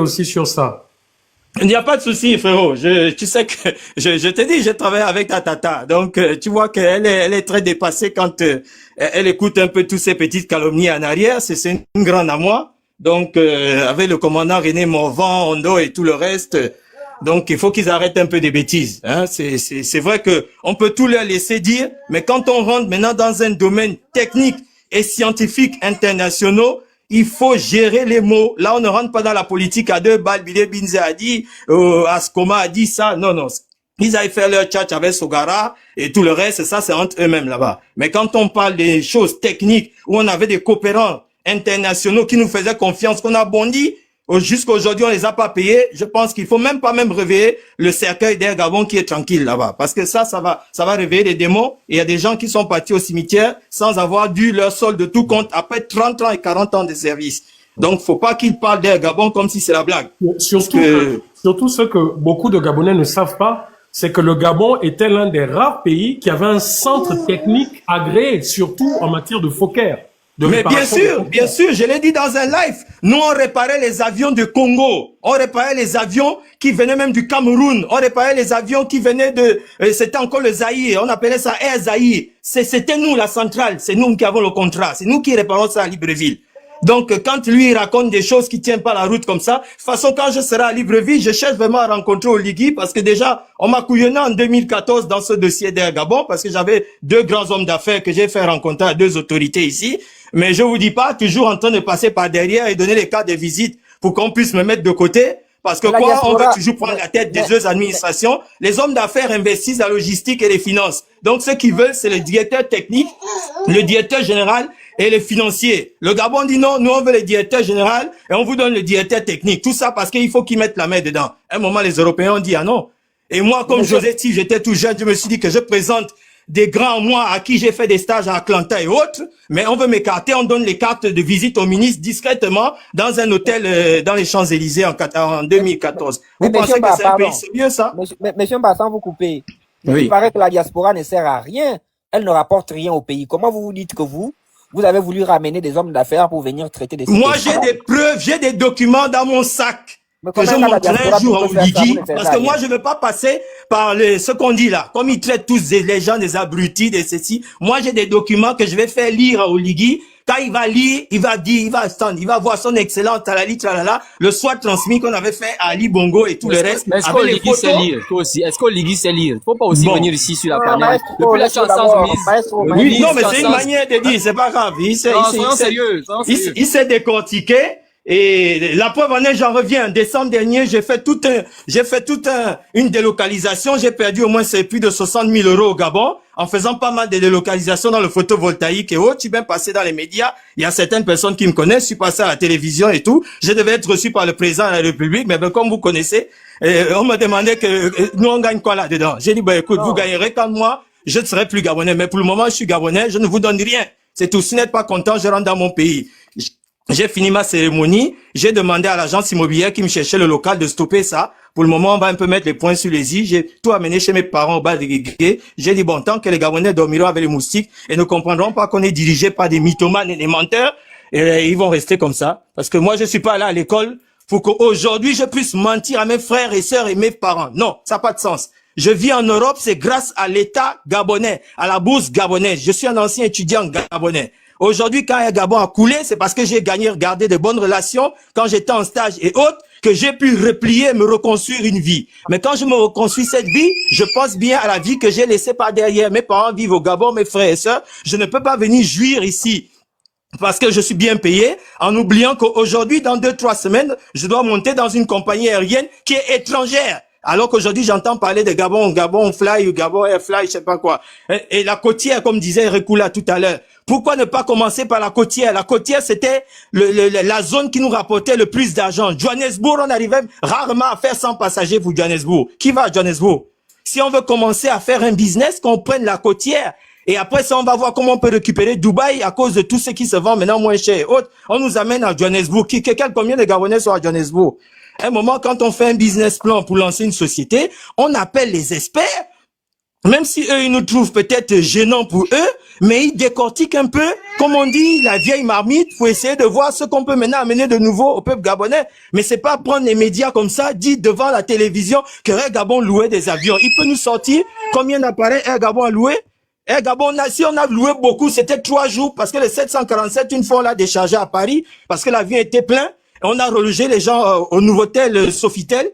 aussi sur ça. Il n'y a pas de souci, frérot. Tu sais que je te dis, j'ai travaillé avec ta tata. Donc, tu vois elle est très dépassée quand elle écoute un peu tous ces petites calomnies en arrière. C'est une grande à moi. Donc, avec le commandant René Morvan, Ondo et tout le reste. Donc, il faut qu'ils arrêtent un peu des bêtises. Hein. C'est vrai que on peut tout leur laisser dire, mais quand on rentre maintenant dans un domaine technique et scientifique internationaux, il faut gérer les mots. Là, on ne rentre pas dans la politique à deux balles. Bidé Binze a dit, Ascoma a dit ça. Non, non. Ils avaient fait leur tchatch avec Sogara et tout le reste, ça, c'est entre eux-mêmes là-bas. Mais quand on parle des choses techniques, où on avait des coopérants internationaux qui nous faisaient confiance, qu'on a bondi, jusqu'à aujourd'hui, on les a pas payés. Je pense qu'il faut même pas réveiller le cercueil d'Air Gabon qui est tranquille là-bas. Parce que ça va réveiller des démons. Et il y a des gens qui sont partis au cimetière sans avoir dû leur solde de tout compte après 30 ans et 40 ans de service. Donc, faut pas qu'ils parlent d'Air Gabon comme si c'est la blague. Surtout ce que beaucoup de Gabonais ne savent pas, c'est que le Gabon était l'un des rares pays qui avait un centre technique agréé, surtout en matière de Fokker. Mais bien sûr, je l'ai dit dans un live. Nous, on réparait les avions du Congo. On réparait les avions qui venaient même du Cameroun. On réparait les avions qui venaient c'était encore le Zaïre. On appelait ça Air Zaïre. C'était nous, la centrale. C'est nous qui avons le contrat. C'est nous qui réparons ça à Libreville. Donc, quand lui il raconte des choses qui tiennent pas la route comme ça, de toute façon, quand je serai à Libreville, je cherche vraiment à rencontrer Oligui parce que déjà, on m'a couillonné en 2014 dans ce dossier d'Air Gabon parce que j'avais deux grands hommes d'affaires que j'ai fait rencontrer à deux autorités ici. Mais je vous dis pas, toujours en train de passer par derrière et donner les cartes de visite pour qu'on puisse me mettre de côté. Parce que on veut toujours prendre la tête des deux administrations. Les hommes d'affaires investissent la logistique et les finances. Donc, ce qu'ils veulent, c'est le directeur technique, le directeur général et les financiers. Le Gabon dit non, nous on veut le directeur général et on vous donne le directeur technique. Tout ça parce qu'il faut qu'ils mettent la main dedans. À un moment, les Européens ont dit ah non. Et moi, comme José, si j'étais tout jeune, je me suis dit que je présente des grands, moi, à qui j'ai fait des stages à Atlanta et autres, mais on veut m'écarter, on donne les cartes de visite au ministre discrètement dans un hôtel dans les Champs-Élysées en 2014. Vous pensez que c'est un pays sérieux, ça? Monsieur Mba, sans vous couper, oui. Il paraît que la diaspora ne sert à rien, elle ne rapporte rien au pays. Comment vous vous dites que vous avez voulu ramener des hommes d'affaires pour venir traiter des... Moi, j'ai des preuves, j'ai des documents dans mon sac. Que je montrerai un jour à Oligui, parce que moi je veux pas passer par ce qu'on dit là, comme ils traitent tous les gens des abrutis, des ceci. Moi j'ai des documents que je vais faire lire à Oligui. Quand il va lire, il va dire, il va voir son excellence talali tralala, le soir transmis qu'on avait fait à Ali Bongo et tout le reste. Mais est-ce qu'Oligui sait lire, toi aussi? Est-ce qu'Oligui sait lire? Faut pas aussi venir ici sur la planète. Depuis la chanson oui, non mais c'est une manière de dire, c'est pas grave. Il s'est décortiqué. Et la preuve en est, j'en reviens. En décembre dernier, j'ai fait une délocalisation. J'ai perdu au moins plus de 60 000 € au Gabon en faisant pas mal de délocalisations dans le photovoltaïque et autres. Je suis bien passé dans les médias. Il y a certaines personnes qui me connaissent. Je suis passé à la télévision et tout. Je devais être reçu par le président de la République, mais comme vous connaissez, on me demandait que nous on gagne quoi là-dedans. J'ai dit écoute, vous gagnerez quand moi, je ne serai plus gabonais. Mais pour le moment, je suis gabonais. Je ne vous donne rien. C'est tout. Si vous n'êtes pas content, je rentre dans mon pays. J'ai fini ma cérémonie, j'ai demandé à l'agence immobilière qui me cherchait le local de stopper ça. Pour le moment, on va un peu mettre les points sur les i. J'ai tout amené chez mes parents au bas de Guégué. J'ai dit, bon, tant que les Gabonais dormiront avec les moustiques et ne comprendront pas qu'on est dirigé par des mythomanes et des menteurs, et ils vont rester comme ça. Parce que moi, je suis pas là à l'école pour qu'aujourd'hui, je puisse mentir à mes frères et sœurs et mes parents. Non, ça n'a pas de sens. Je vis en Europe, c'est grâce à l'État gabonais, à la bourse gabonaise. Je suis un ancien étudiant gabonais. Aujourd'hui, quand Air Gabon a coulé, c'est parce que j'ai gardé de bonnes relations quand j'étais en stage et autres, que j'ai pu replier, me reconstruire une vie. Mais quand je me reconstruis cette vie, je pense bien à la vie que j'ai laissée par derrière. Mes parents vivent au Gabon, mes frères et sœurs. Je ne peux pas venir jouir ici parce que je suis bien payé, en oubliant qu'aujourd'hui, dans 2-3 semaines, je dois monter dans une compagnie aérienne qui est étrangère. Alors qu'aujourd'hui, j'entends parler de Gabon Fly ou Gabon Air Fly, je sais pas quoi. Et la côtière, comme disait Rekula tout à l'heure. Pourquoi ne pas commencer par la côtière? La côtière, c'était la zone qui nous rapportait le plus d'argent. Johannesburg, on arrivait rarement à faire 100 passagers pour Johannesburg. Qui va à Johannesburg? Si on veut commencer à faire un business, qu'on prenne la côtière. Et après ça, on va voir comment on peut récupérer Dubaï à cause de tout ce qui se vend maintenant moins cher et autres. On nous amène à Johannesburg. Combien de Gabonais sont à Johannesburg? À un moment, quand on fait un business plan pour lancer une société, on appelle les experts. Même si eux, ils nous trouvent peut-être gênants pour eux, mais il décortique un peu, comme on dit, la vieille marmite pour essayer de voir ce qu'on peut maintenant amener de nouveau au peuple gabonais. Mais c'est pas prendre les médias comme ça, dire devant la télévision que Air Gabon louait des avions. Il peut nous sortir combien d'appareils Air Gabon a loué? Air Gabon, si on a loué beaucoup, c'était 3 jours parce que le 747, une fois on l'a déchargé à Paris parce que l'avion était plein. On a relogé les gens au Nouveau-Tel Sofitel.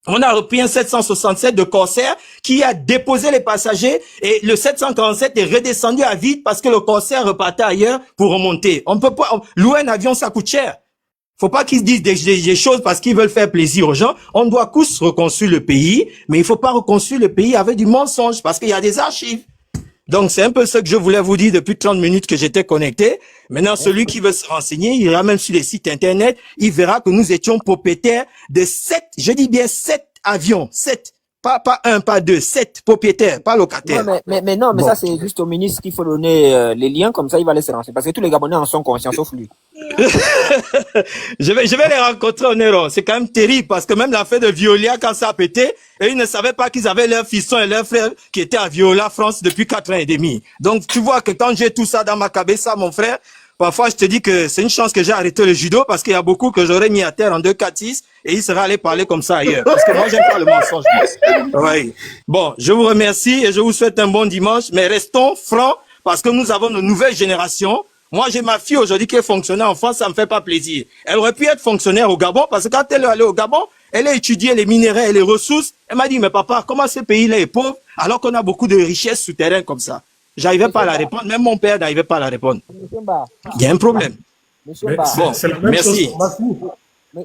On a repris un 767 de Corsair qui a déposé les passagers et le 747 est redescendu à vide parce que le Corsair repartait ailleurs pour remonter. On peut pas louer un avion, ça coûte cher. Faut pas qu'ils disent des choses parce qu'ils veulent faire plaisir aux gens. On doit tous reconstruire le pays, mais il faut pas reconstruire le pays avec du mensonge parce qu'il y a des archives. Donc, c'est un peu ce que je voulais vous dire depuis 30 minutes que j'étais connecté. Maintenant, celui qui veut se renseigner, il ira même sur les sites internet, il verra que nous étions propriétaires de 7, je dis bien 7 avions, 7. Pas 1, pas 2, 7 propriétaires, pas locataires. Non, mais bon. Ça, c'est juste au ministre qu'il faut donner les liens, comme ça, il va les renseigner. Parce que tous les Gabonais en sont conscients, sauf lui. je vais les rencontrer au Néron. C'est quand même terrible parce que même l'affaire de Violia, quand ça a pété, et ils ne savaient pas qu'ils avaient leur fiston et leur frère qui étaient à Viola, France, depuis 4 ans et demi. Donc, tu vois que quand j'ai tout ça dans ma cabeza, mon frère, parfois, je te dis que c'est une chance que j'ai arrêté le judo parce qu'il y a beaucoup que j'aurais mis à terre en 2-4-6 et il serait allé parler comme ça ailleurs. Parce que moi, j'aime pas le mensonge. Oui. Bon, je vous remercie et je vous souhaite un bon dimanche, mais restons francs parce que nous avons de nouvelles générations. Moi, j'ai ma fille aujourd'hui qui est fonctionnaire en France, ça me fait pas plaisir. Elle aurait pu être fonctionnaire au Gabon parce que quand elle est allée au Gabon, elle a étudié les minerais et les ressources. Elle m'a dit, mais papa, comment ce pays-là est pauvre alors qu'on a beaucoup de richesses souterraines comme ça? J'arrivais pas à la répondre, même mon père n'arrivait pas à la répondre. Il y a un problème. Bon, c'est la même merci. chose pour ma fille.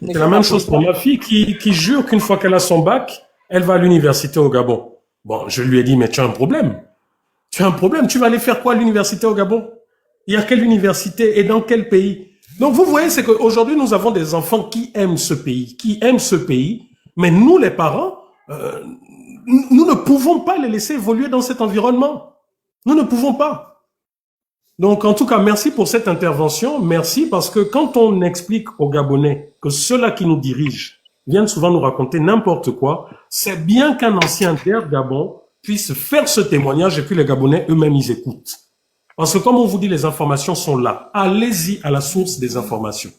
C'est la même chose pour ma fille qui jure qu'une fois qu'elle a son bac, elle va à l'université au Gabon. Bon, je lui ai dit, mais tu as un problème. Tu as un problème. Tu vas aller faire quoi à l'université au Gabon? Il y a quelle université et dans quel pays? Donc, vous voyez, c'est qu'aujourd'hui, nous avons des enfants qui aiment ce pays, mais nous, les parents, nous ne pouvons pas les laisser évoluer dans cet environnement. Nous ne pouvons pas. Donc, en tout cas, merci pour cette intervention. Merci parce que quand on explique aux Gabonais que ceux-là qui nous dirigent viennent souvent nous raconter n'importe quoi, c'est bien qu'un ancien d'Air Gabon puisse faire ce témoignage et puis les Gabonais eux-mêmes, ils écoutent. Parce que comme on vous dit, les informations sont là. Allez-y à la source des informations.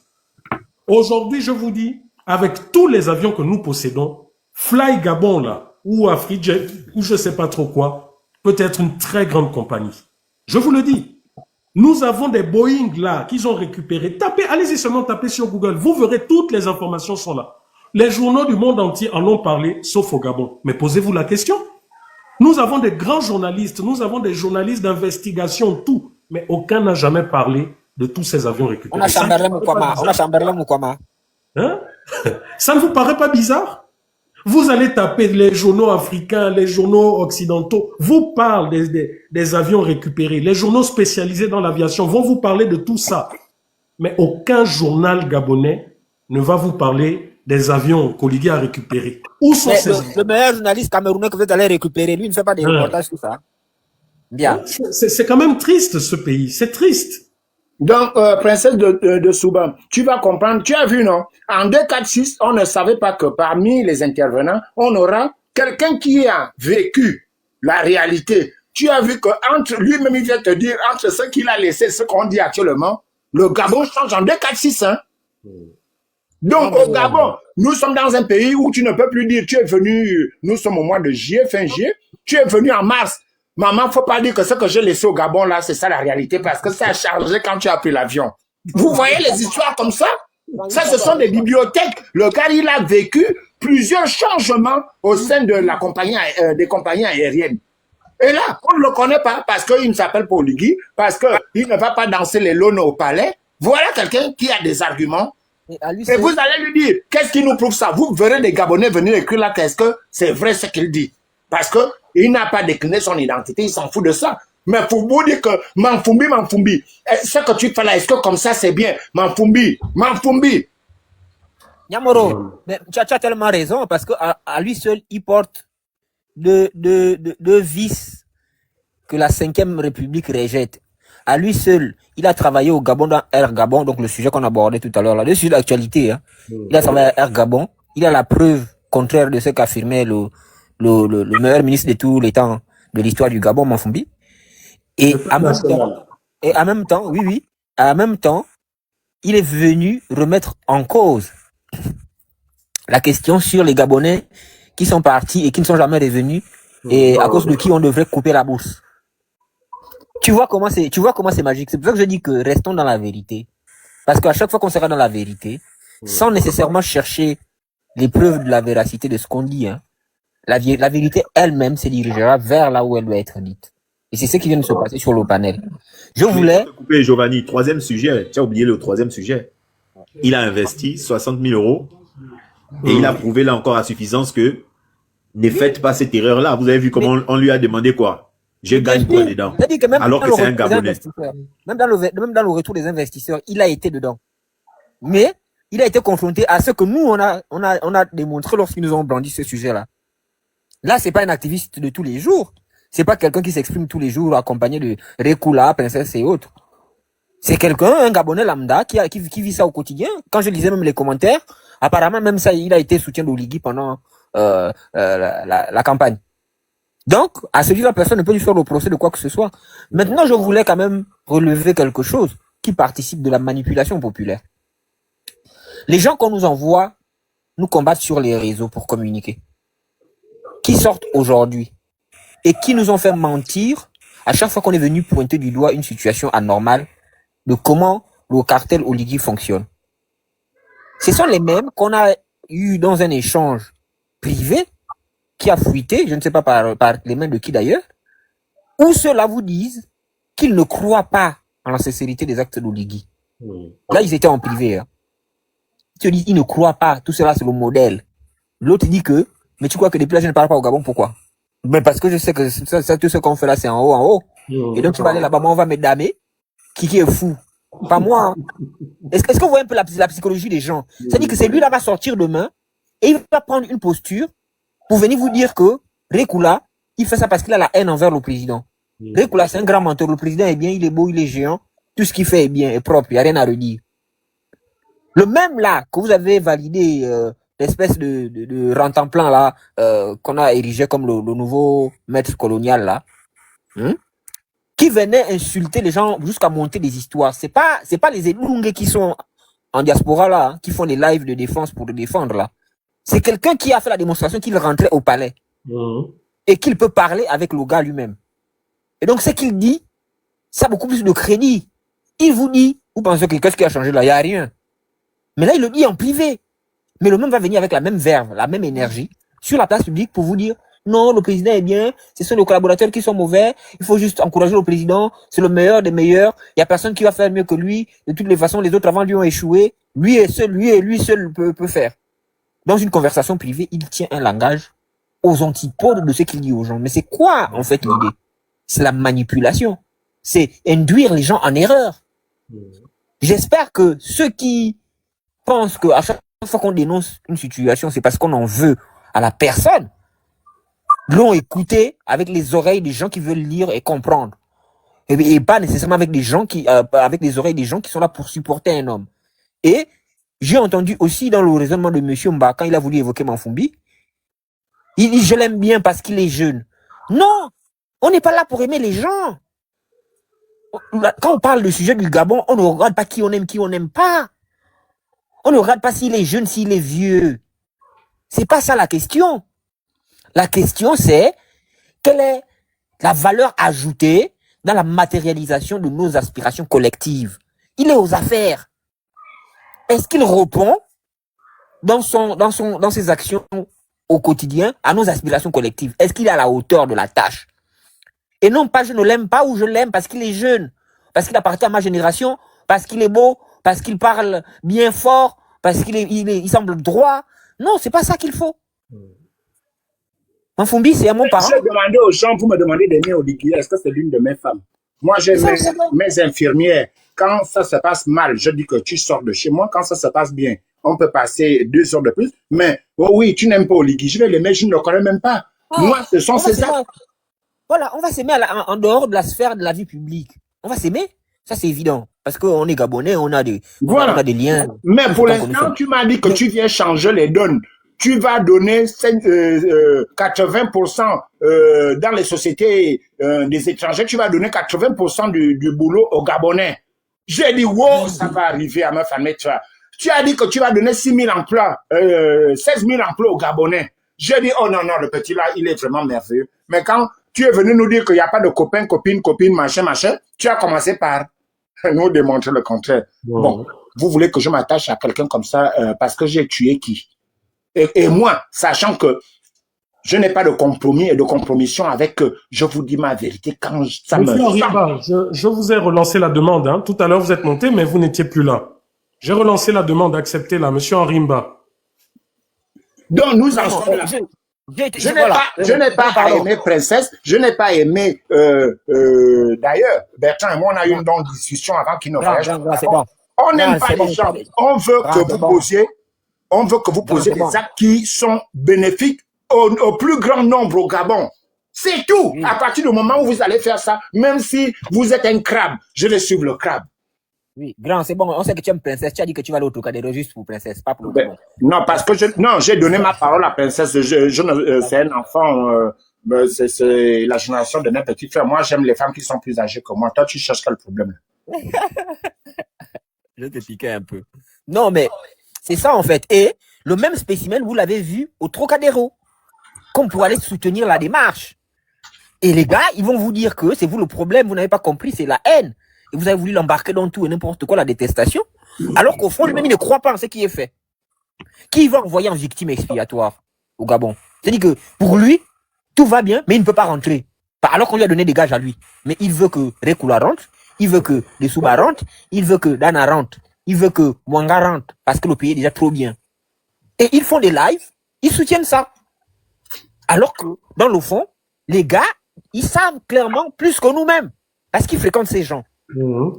Aujourd'hui, je vous dis, avec tous les avions que nous possédons, Fly Gabon là, ou AfriJet, ou je sais pas trop quoi, peut être une très grande compagnie. Je vous le dis. Nous avons des Boeing là qu'ils ont récupérés. Tapez, allez-y seulement taper sur Google. Vous verrez, toutes les informations sont là. Les journaux du monde entier en ont parlé, sauf au Gabon. Mais posez-vous la question. Nous avons des grands journalistes, nous avons des journalistes d'investigation, tout. Mais aucun n'a jamais parlé de tous ces avions récupérés. On a Chamberlain Mukwama. Hein? Ça ne vous paraît pas bizarre? Vous allez taper les journaux africains, les journaux occidentaux, vous parlent des avions récupérés. Les journaux spécialisés dans l'aviation vont vous parler de tout ça. Mais aucun journal gabonais ne va vous parler des avions qu'Oligui a récupérés. Où sont ces avions? Le meilleur journaliste camerounais que vous allez récupérer, lui, ne fait pas des reportages sur ça. Bien. C'est quand même triste, ce pays. C'est triste. Donc, princesse de Souban, tu vas comprendre, tu as vu, non? En 246, on ne savait pas que parmi les intervenants, on aura quelqu'un qui a vécu la réalité. Tu as vu que entre lui-même, il vient te dire, entre ce qu'il a laissé, ce qu'on dit actuellement, le Gabon change en 246, hein? Donc, au Gabon, nous sommes dans un pays où tu ne peux plus dire, tu es venu, nous sommes au mois de juillet, fin juillet, tu es venu en mars. Maman, faut pas dire que ce que j'ai laissé au Gabon, là, c'est ça la réalité, parce que ça a chargé quand tu as pris l'avion. Vous voyez les histoires comme ça? Ça, ce sont des bibliothèques. Le gars, il a vécu plusieurs changements au sein de la compagnie, des compagnies aériennes. Et là, on ne le connaît pas parce qu'il ne s'appelle pas Oligui, parce qu'il ne va pas danser les lones au palais. Voilà quelqu'un qui a des arguments. Et vous allez lui dire, qu'est-ce qui nous prouve ça? Vous verrez des Gabonais venir écrire là, qu'est-ce que c'est vrai ce qu'il dit? Parce que il n'a pas décliné son identité, il s'en fout de ça. Mais pour vous dire que Manfumbi, ce que tu fais là, est-ce que comme ça c'est bien? Manfumbi. Nyamoro, mais tu as tellement raison, parce que à lui seul, il porte deux vices que la 5e République rejette. À lui seul, il a travaillé au Gabon dans Air Gabon, donc le sujet qu'on abordait tout à l'heure, là, le sujet d'actualité, hein. Il a travaillé à Air Gabon, il a la preuve contraire de ce qu'affirmait le meilleur ministre de tous les temps de l'histoire du Gabon, Manfumbi. Et en même temps, oui, en même temps, il est venu remettre en cause la question sur les Gabonais qui sont partis et qui ne sont jamais revenus et à cause de qui on devrait couper la bourse. Tu vois comment c'est magique. C'est pour ça que je dis que restons dans la vérité. Parce qu'à chaque fois qu'on sera dans la vérité, sans nécessairement chercher les preuves de la véracité de ce qu'on dit, hein, la vérité elle-même se dirigera vers là où elle doit être dite. Et c'est ce qui vient de se passer sur le panel. Je voulais... couper, Giovanni, troisième sujet. Tu as oublié le troisième sujet. Il a investi 60 000 euros et il a prouvé là encore à suffisance que ne faites pas cette erreur-là. Vous avez vu comment on lui a demandé quoi? Je gagne quoi dedans? Alors que c'est un Gabonais. Même dans le retour des investisseurs, il a été dedans. Mais il a été confronté à ce que nous, on a démontré lorsqu'ils nous ont brandi ce sujet-là. Là, c'est pas un activiste de tous les jours. C'est pas quelqu'un qui s'exprime tous les jours accompagné de Rekula, Princesse et autres. C'est quelqu'un, un Gabonais lambda qui vit ça au quotidien. Quand je lisais même les commentaires, apparemment même ça, il a été soutien d'Oligui pendant la campagne. Donc, à celui-là, personne ne peut lui faire le procès de quoi que ce soit. Maintenant, je voulais quand même relever quelque chose qui participe de la manipulation populaire. Les gens qu'on nous envoie nous combattent sur les réseaux pour communiquer, qui sortent aujourd'hui et qui nous ont fait mentir à chaque fois qu'on est venu pointer du doigt une situation anormale de comment le cartel Oligui fonctionne. Ce sont les mêmes qu'on a eu dans un échange privé qui a fuité, je ne sais pas par les mains de qui d'ailleurs, où ceux-là vous disent qu'ils ne croient pas en la sincérité des actes d'Oligui. Là, ils étaient en privé. Hein. Ils te disent ils ne croient pas, tout cela c'est le modèle. L'autre dit que, mais tu crois que depuis là je ne parle pas au Gabon, pourquoi? Mais parce que je sais que ça, tout ce qu'on fait là c'est en haut. Et donc tu vas aller là-bas, moi on va me damer. Qui est fou? Pas moi. Hein. Est-ce que vous voyez un peu la psychologie des gens? C'est-à-dire que c'est lui là va sortir demain et il va prendre une posture pour venir vous dire que Rekula, il fait ça parce qu'il a la haine envers le président. Rekula, c'est un grand menteur. Le président est bien, il est beau, il est géant. Tout ce qu'il fait est bien, est propre, il n'y a rien à redire. Le même là, que vous avez validé l'espèce de rentemplant là, qu'on a érigé comme le nouveau maître colonial là, qui venait insulter les gens jusqu'à monter des histoires. C'est pas les Elungue qui sont en diaspora là, hein, qui font des lives de défense pour le défendre là. C'est quelqu'un qui a fait la démonstration qu'il rentrait au palais et qu'il peut parler avec le gars lui-même. Et donc, ce qu'il dit, ça a beaucoup plus de crédit. Il vous dit, vous pensez que qu'est-ce qui a changé là? Il n'y a rien. Mais là, il le dit en privé. Mais le même va venir avec la même verve, la même énergie, sur la place publique pour vous dire, non, le président est bien, ce sont nos collaborateurs qui sont mauvais, il faut juste encourager le président, c'est le meilleur des meilleurs, il n'y a personne qui va faire mieux que lui, de toutes les façons, les autres avant lui ont échoué, lui et lui seul peut faire. Dans une conversation privée, il tient un langage aux antipodes de ce qu'il dit aux gens. Mais c'est quoi, en fait, l'idée? C'est la manipulation. C'est induire les gens en erreur. J'espère que ceux qui pensent qu'à chaque fois qu'on dénonce une situation, c'est parce qu'on en veut à la personne, l'ont écouté avec les oreilles des gens qui veulent lire et comprendre. Et pas nécessairement avec des gens avec les oreilles des gens qui sont là pour supporter un homme. Et j'ai entendu aussi dans le raisonnement de M. Mba, quand il a voulu évoquer Manfumbi, il dit je l'aime bien parce qu'il est jeune. Non, on n'est pas là pour aimer les gens. Quand on parle du sujet du Gabon, on ne regarde pas qui on n'aime pas. On ne regarde pas s'il est jeune, s'il est vieux. C'est pas ça la question. La question c'est quelle est la valeur ajoutée dans la matérialisation de nos aspirations collectives. Il est aux affaires. Est-ce qu'il répond dans ses actions au quotidien à nos aspirations collectives? Est-ce qu'il est à la hauteur de la tâche? Et non pas je ne l'aime pas ou je l'aime parce qu'il est jeune, parce qu'il appartient à ma génération, parce qu'il est beau, parce qu'il parle bien fort, parce qu'il semble droit. Non, c'est pas ça qu'il faut. Manfumbi, c'est à mon parent. J'ai demandé aux gens pour me demander d'aimer Oligui, est-ce que c'est l'une de mes femmes? Moi, j'ai mes infirmières. Quand ça se passe mal, je dis que tu sors de chez moi. Quand ça se passe bien, on peut passer 2 heures de plus. Mais, oh oui, tu n'aimes pas Oligui. Je vais l'aimer, je ne le connais même pas. Moi, ce sont ces actes. Voilà, on va s'aimer en dehors de la sphère de la vie publique. On va s'aimer, ça c'est évident. Parce qu'on est Gabonais, on a des liens. Mais pour l'instant, tu m'as dit que tu viens changer les donnes. tu vas donner 80% dans les sociétés des étrangers, tu vas donner 80% du boulot aux Gabonais. J'ai dit, wow, ça va arriver à ma famille. Tu as dit que tu vas donner 6 000 emplois, 16 000 emplois aux Gabonais. J'ai dit, oh non, non, le petit là, il est vraiment merveilleux. Mais quand tu es venu nous dire qu'il n'y a pas de copains, copines, machin, tu as commencé par nous démontrer le contraire. Bon, vous voulez que je m'attache à quelqu'un comme ça parce que j'ai tué qui? Et moi, sachant que je n'ai pas de compromis et de compromission avec je vous dis ma vérité quand ça me... Monsieur Arimba, je vous ai relancé la demande. Hein. Tout à l'heure, vous êtes monté, mais vous n'étiez plus là. J'ai relancé la demande, acceptez là, monsieur Arimba. Donc, nous en sommes là. Je n'ai pas aimé Princesse, je n'ai pas aimé... D'ailleurs, Bertrand et moi, on a eu une longue discussion avant qu'il ne voyage. On n'aime pas les gens. On veut que vous posiez... On veut que vous posiez des actes qui sont bénéfiques au plus grand nombre au Gabon. C'est tout. À partir du moment où vous allez faire ça, même si vous êtes un crabe, je vais suivre le crabe. Oui, grand, c'est bon. On sait que tu aimes Princesse. Tu as dit que tu vas aller au Trocadéro juste pour Princesse, pas pour le Gabon. Non, parce que j'ai donné ma parole à Princesse. C'est un enfant. C'est la génération de mes petits frères. Moi, j'aime les femmes qui sont plus âgées que moi. Toi, tu cherches quel problème? Je te piquais un peu. Non, mais c'est ça en fait. Et le même spécimen, vous l'avez vu au Trocadéro, comme pour aller soutenir la démarche. Et les gars, ils vont vous dire que c'est vous le problème, vous n'avez pas compris, c'est la haine. Et vous avez voulu l'embarquer dans tout et n'importe quoi, la détestation. Alors qu'au fond, lui-même, il ne croit pas en ce qui est fait. Qui va envoyer en victime expiatoire au Gabon? C'est-à-dire que pour lui, tout va bien, mais il ne peut pas rentrer. Alors qu'on lui a donné des gages à lui. Mais il veut que Rekula rentre, il veut que les Souba rentrent, il veut que Dana rentre, il veut que Mwanga rentre, parce que le pays est déjà trop bien. Et ils font des lives, ils soutiennent ça. Alors que, dans le fond, les gars, ils savent clairement plus que nous-mêmes. Parce qu'ils fréquentent ces gens.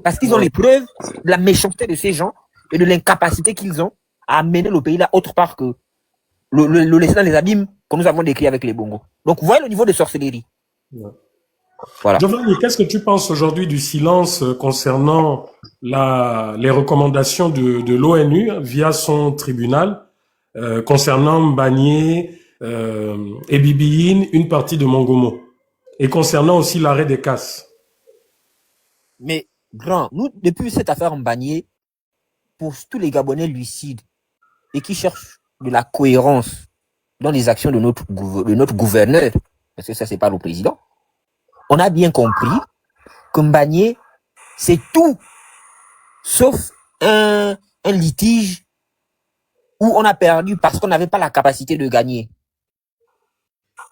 Parce qu'ils ont les preuves de la méchanceté de ces gens et de l'incapacité qu'ils ont à amener le pays là autre part que le laisser dans les abîmes que nous avons décrits avec les bongos. Donc, vous voyez le niveau de sorcellerie. Voilà. Giovanni, qu'est-ce que tu penses aujourd'hui du silence concernant les recommandations de l'ONU via son tribunal concernant Mbagné et Bibiine, une partie de Mongomo, et concernant aussi l'arrêt des casses? Mais, grand, nous, depuis cette affaire Mbagné, pour tous les Gabonais lucides et qui cherchent de la cohérence dans les actions de notre gouverneur, parce que ça, c'est pas le président, on a bien compris que Mbagné, c'est tout, sauf un litige où on a perdu parce qu'on n'avait pas la capacité de gagner.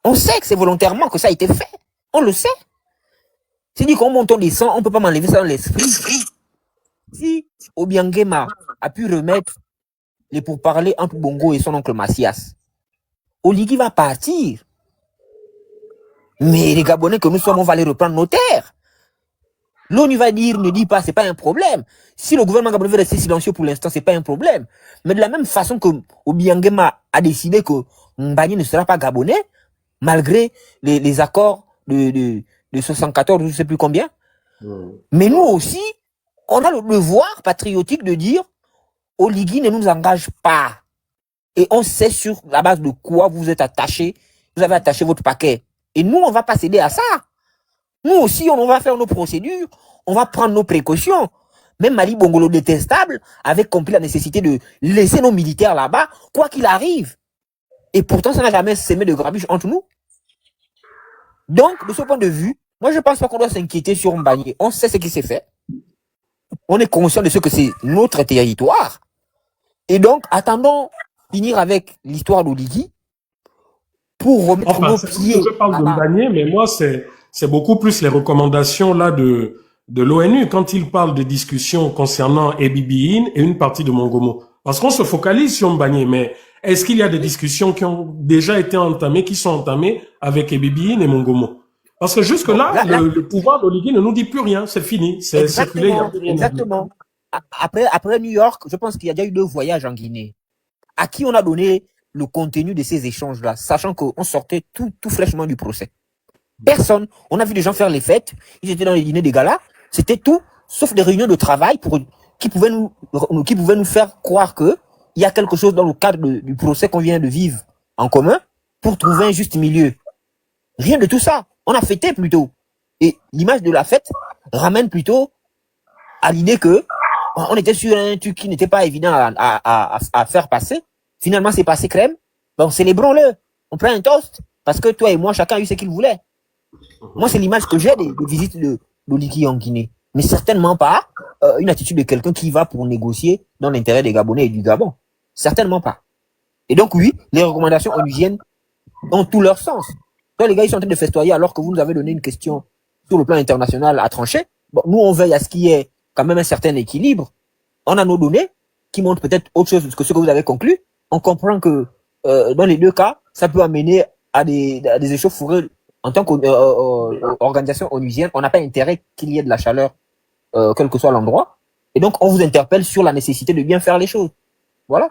On sait que c'est volontairement que ça a été fait. On le sait. C'est dit qu'on monte, on descend, on ne peut pas m'enlever ça dans l'esprit. Si Obiangema a pu remettre les pourparlers entre Bongo et son oncle Macias, Oligui va partir. Mais les Gabonais que nous sommes, on va aller reprendre nos terres. L'ONU va dire, ne dit pas, c'est pas un problème. Si le gouvernement gabonais veut rester silencieux pour l'instant, c'est pas un problème. Mais de la même façon que Obiangema a décidé que Mbagné ne sera pas gabonais, malgré les accords de 74, je ne sais plus combien. Mais nous aussi, on a le devoir patriotique de dire, Oligui ne nous engage pas. Et on sait sur la base de quoi vous êtes attachés, vous avez attaché votre paquet. Et nous, on ne va pas céder à ça. Nous aussi, on va faire nos procédures, on va prendre nos précautions. Même Mali Bongolo détestable avait compris la nécessité de laisser nos militaires là-bas, quoi qu'il arrive. Et pourtant, ça n'a jamais sémé de grabuge entre nous. Donc, de ce point de vue, moi, je ne pense pas qu'on doit s'inquiéter sur Mbagné. On sait ce qui s'est fait. On est conscient de ce que c'est notre territoire. Et donc, attendons finir avec l'histoire d'Oligui pour remettre nos pieds. Je parle de Mbagné, mais moi, c'est beaucoup plus les recommandations là de l'ONU quand il parle de discussions concernant Ebibiine et une partie de Mongomo. Parce qu'on se focalise sur Mbagné, mais est-ce qu'il y a des discussions qui ont déjà été entamées, qui sont entamées avec Ebibiine et Mongomo? Parce que jusque-là, le pouvoir d'Oligui ne nous dit plus rien, c'est fini, c'est circulé. Exactement. Après New York, je pense qu'il y a déjà eu 2 voyages en Guinée. À qui on a donné le contenu de ces échanges-là, sachant qu'on sortait tout fraîchement du procès. Personne. On a vu des gens faire les fêtes, ils étaient dans les dîners des galas, c'était tout, sauf des réunions de travail qui pouvaient nous faire croire que il y a quelque chose dans le cadre du procès qu'on vient de vivre en commun pour trouver un juste milieu. Rien de tout ça. On a fêté plutôt. Et l'image de la fête ramène plutôt à l'idée que on était sur un truc qui n'était pas évident à faire passer. Finalement, c'est passé crème. Bon, célébrons-le. On prend un toast parce que toi et moi, chacun a eu ce qu'il voulait. Moi, c'est l'image que j'ai des visites de Loliki en Guinée. Mais certainement pas une attitude de quelqu'un qui va pour négocier dans l'intérêt des Gabonais et du Gabon. Certainement pas. Et donc, oui, les recommandations onusiennes ont tout leur sens. Toi, les gars, ils sont en train de festoyer alors que vous nous avez donné une question sur le plan international à trancher. Bon, nous, on veille à ce qu'il y ait quand même un certain équilibre. On a nos données qui montrent peut-être autre chose que ce que vous avez conclu. On comprend que dans les deux cas, ça peut amener à des échauffourées. En tant qu'organisation onusienne, on n'a pas intérêt qu'il y ait de la chaleur, quel que soit l'endroit. Et donc, on vous interpelle sur la nécessité de bien faire les choses. Voilà.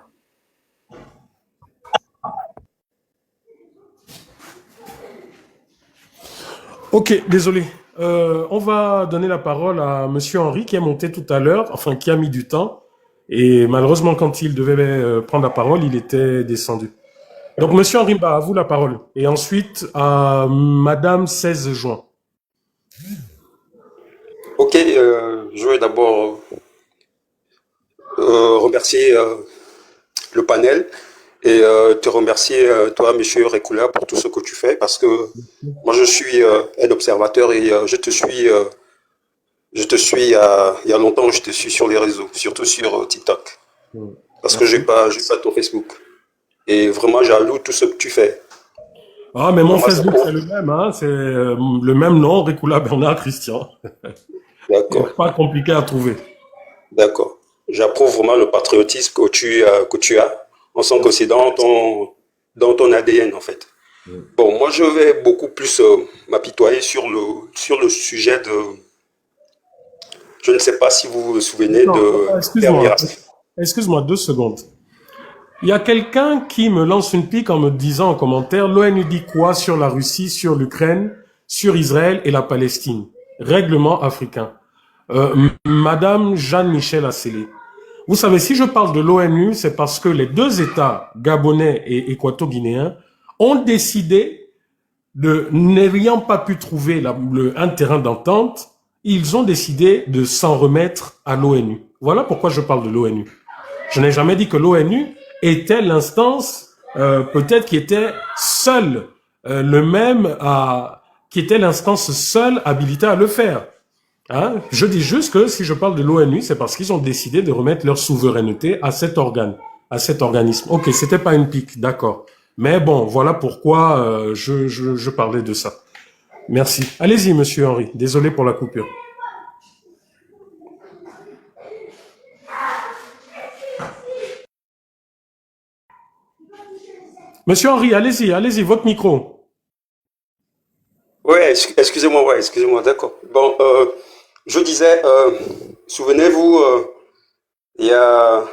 Ok, désolé. On va donner la parole à Monsieur Henri qui est monté tout à l'heure, enfin qui a mis du temps. Et malheureusement, quand il devait prendre la parole, il était descendu. Donc, Monsieur Henri Mba, à vous la parole. Et ensuite, à Madame 16 juin. Ok, je vais d'abord remercier le panel et te remercier, toi, Monsieur Rekula, pour tout ce que tu fais, parce que moi, je suis un observateur et je te suis il y a longtemps, je te suis sur les réseaux, surtout sur TikTok, parce que j'ai pas ton Facebook. Et vraiment, j'alloue tout ce que tu fais. Ah, mais mon Facebook, c'est le même, hein. C'est le même nom, Rekula Bernard Christian. D'accord. Pas compliqué à trouver. D'accord. J'approuve vraiment le patriotisme que tu as. On sent que c'est dans ton ADN, en fait. Bon, moi, je vais beaucoup plus m'apitoyer sur le sujet de... Je ne sais pas si vous vous souvenez Excuse-moi, 2 secondes. Il y a quelqu'un qui me lance une pique en me disant en commentaire, l'ONU dit quoi sur la Russie, sur l'Ukraine, sur Israël et la Palestine? Règlement africain. Madame Jeanne-Michel Assélé. Vous savez, si je parle de l'ONU, c'est parce que les 2 États, gabonais et équato-guinéens, ont décidé n'ayant pas pu trouver un terrain d'entente, ils ont décidé de s'en remettre à l'ONU. Voilà pourquoi je parle de l'ONU. Je n'ai jamais dit que l'ONU était l'instance, peut-être qui était seule, qui était l'instance seule habilitée à le faire. Hein? Je dis juste que si je parle de l'ONU, c'est parce qu'ils ont décidé de remettre leur souveraineté à cet organe, à cet organisme. Ok, c'était pas une pique, d'accord. Mais bon, voilà pourquoi je parlais de ça. Merci. Allez-y, Monsieur Henri. Désolé pour la coupure. Monsieur Henri, allez-y, votre micro. Ouais, excusez-moi, d'accord. Bon, je disais, souvenez-vous, il y a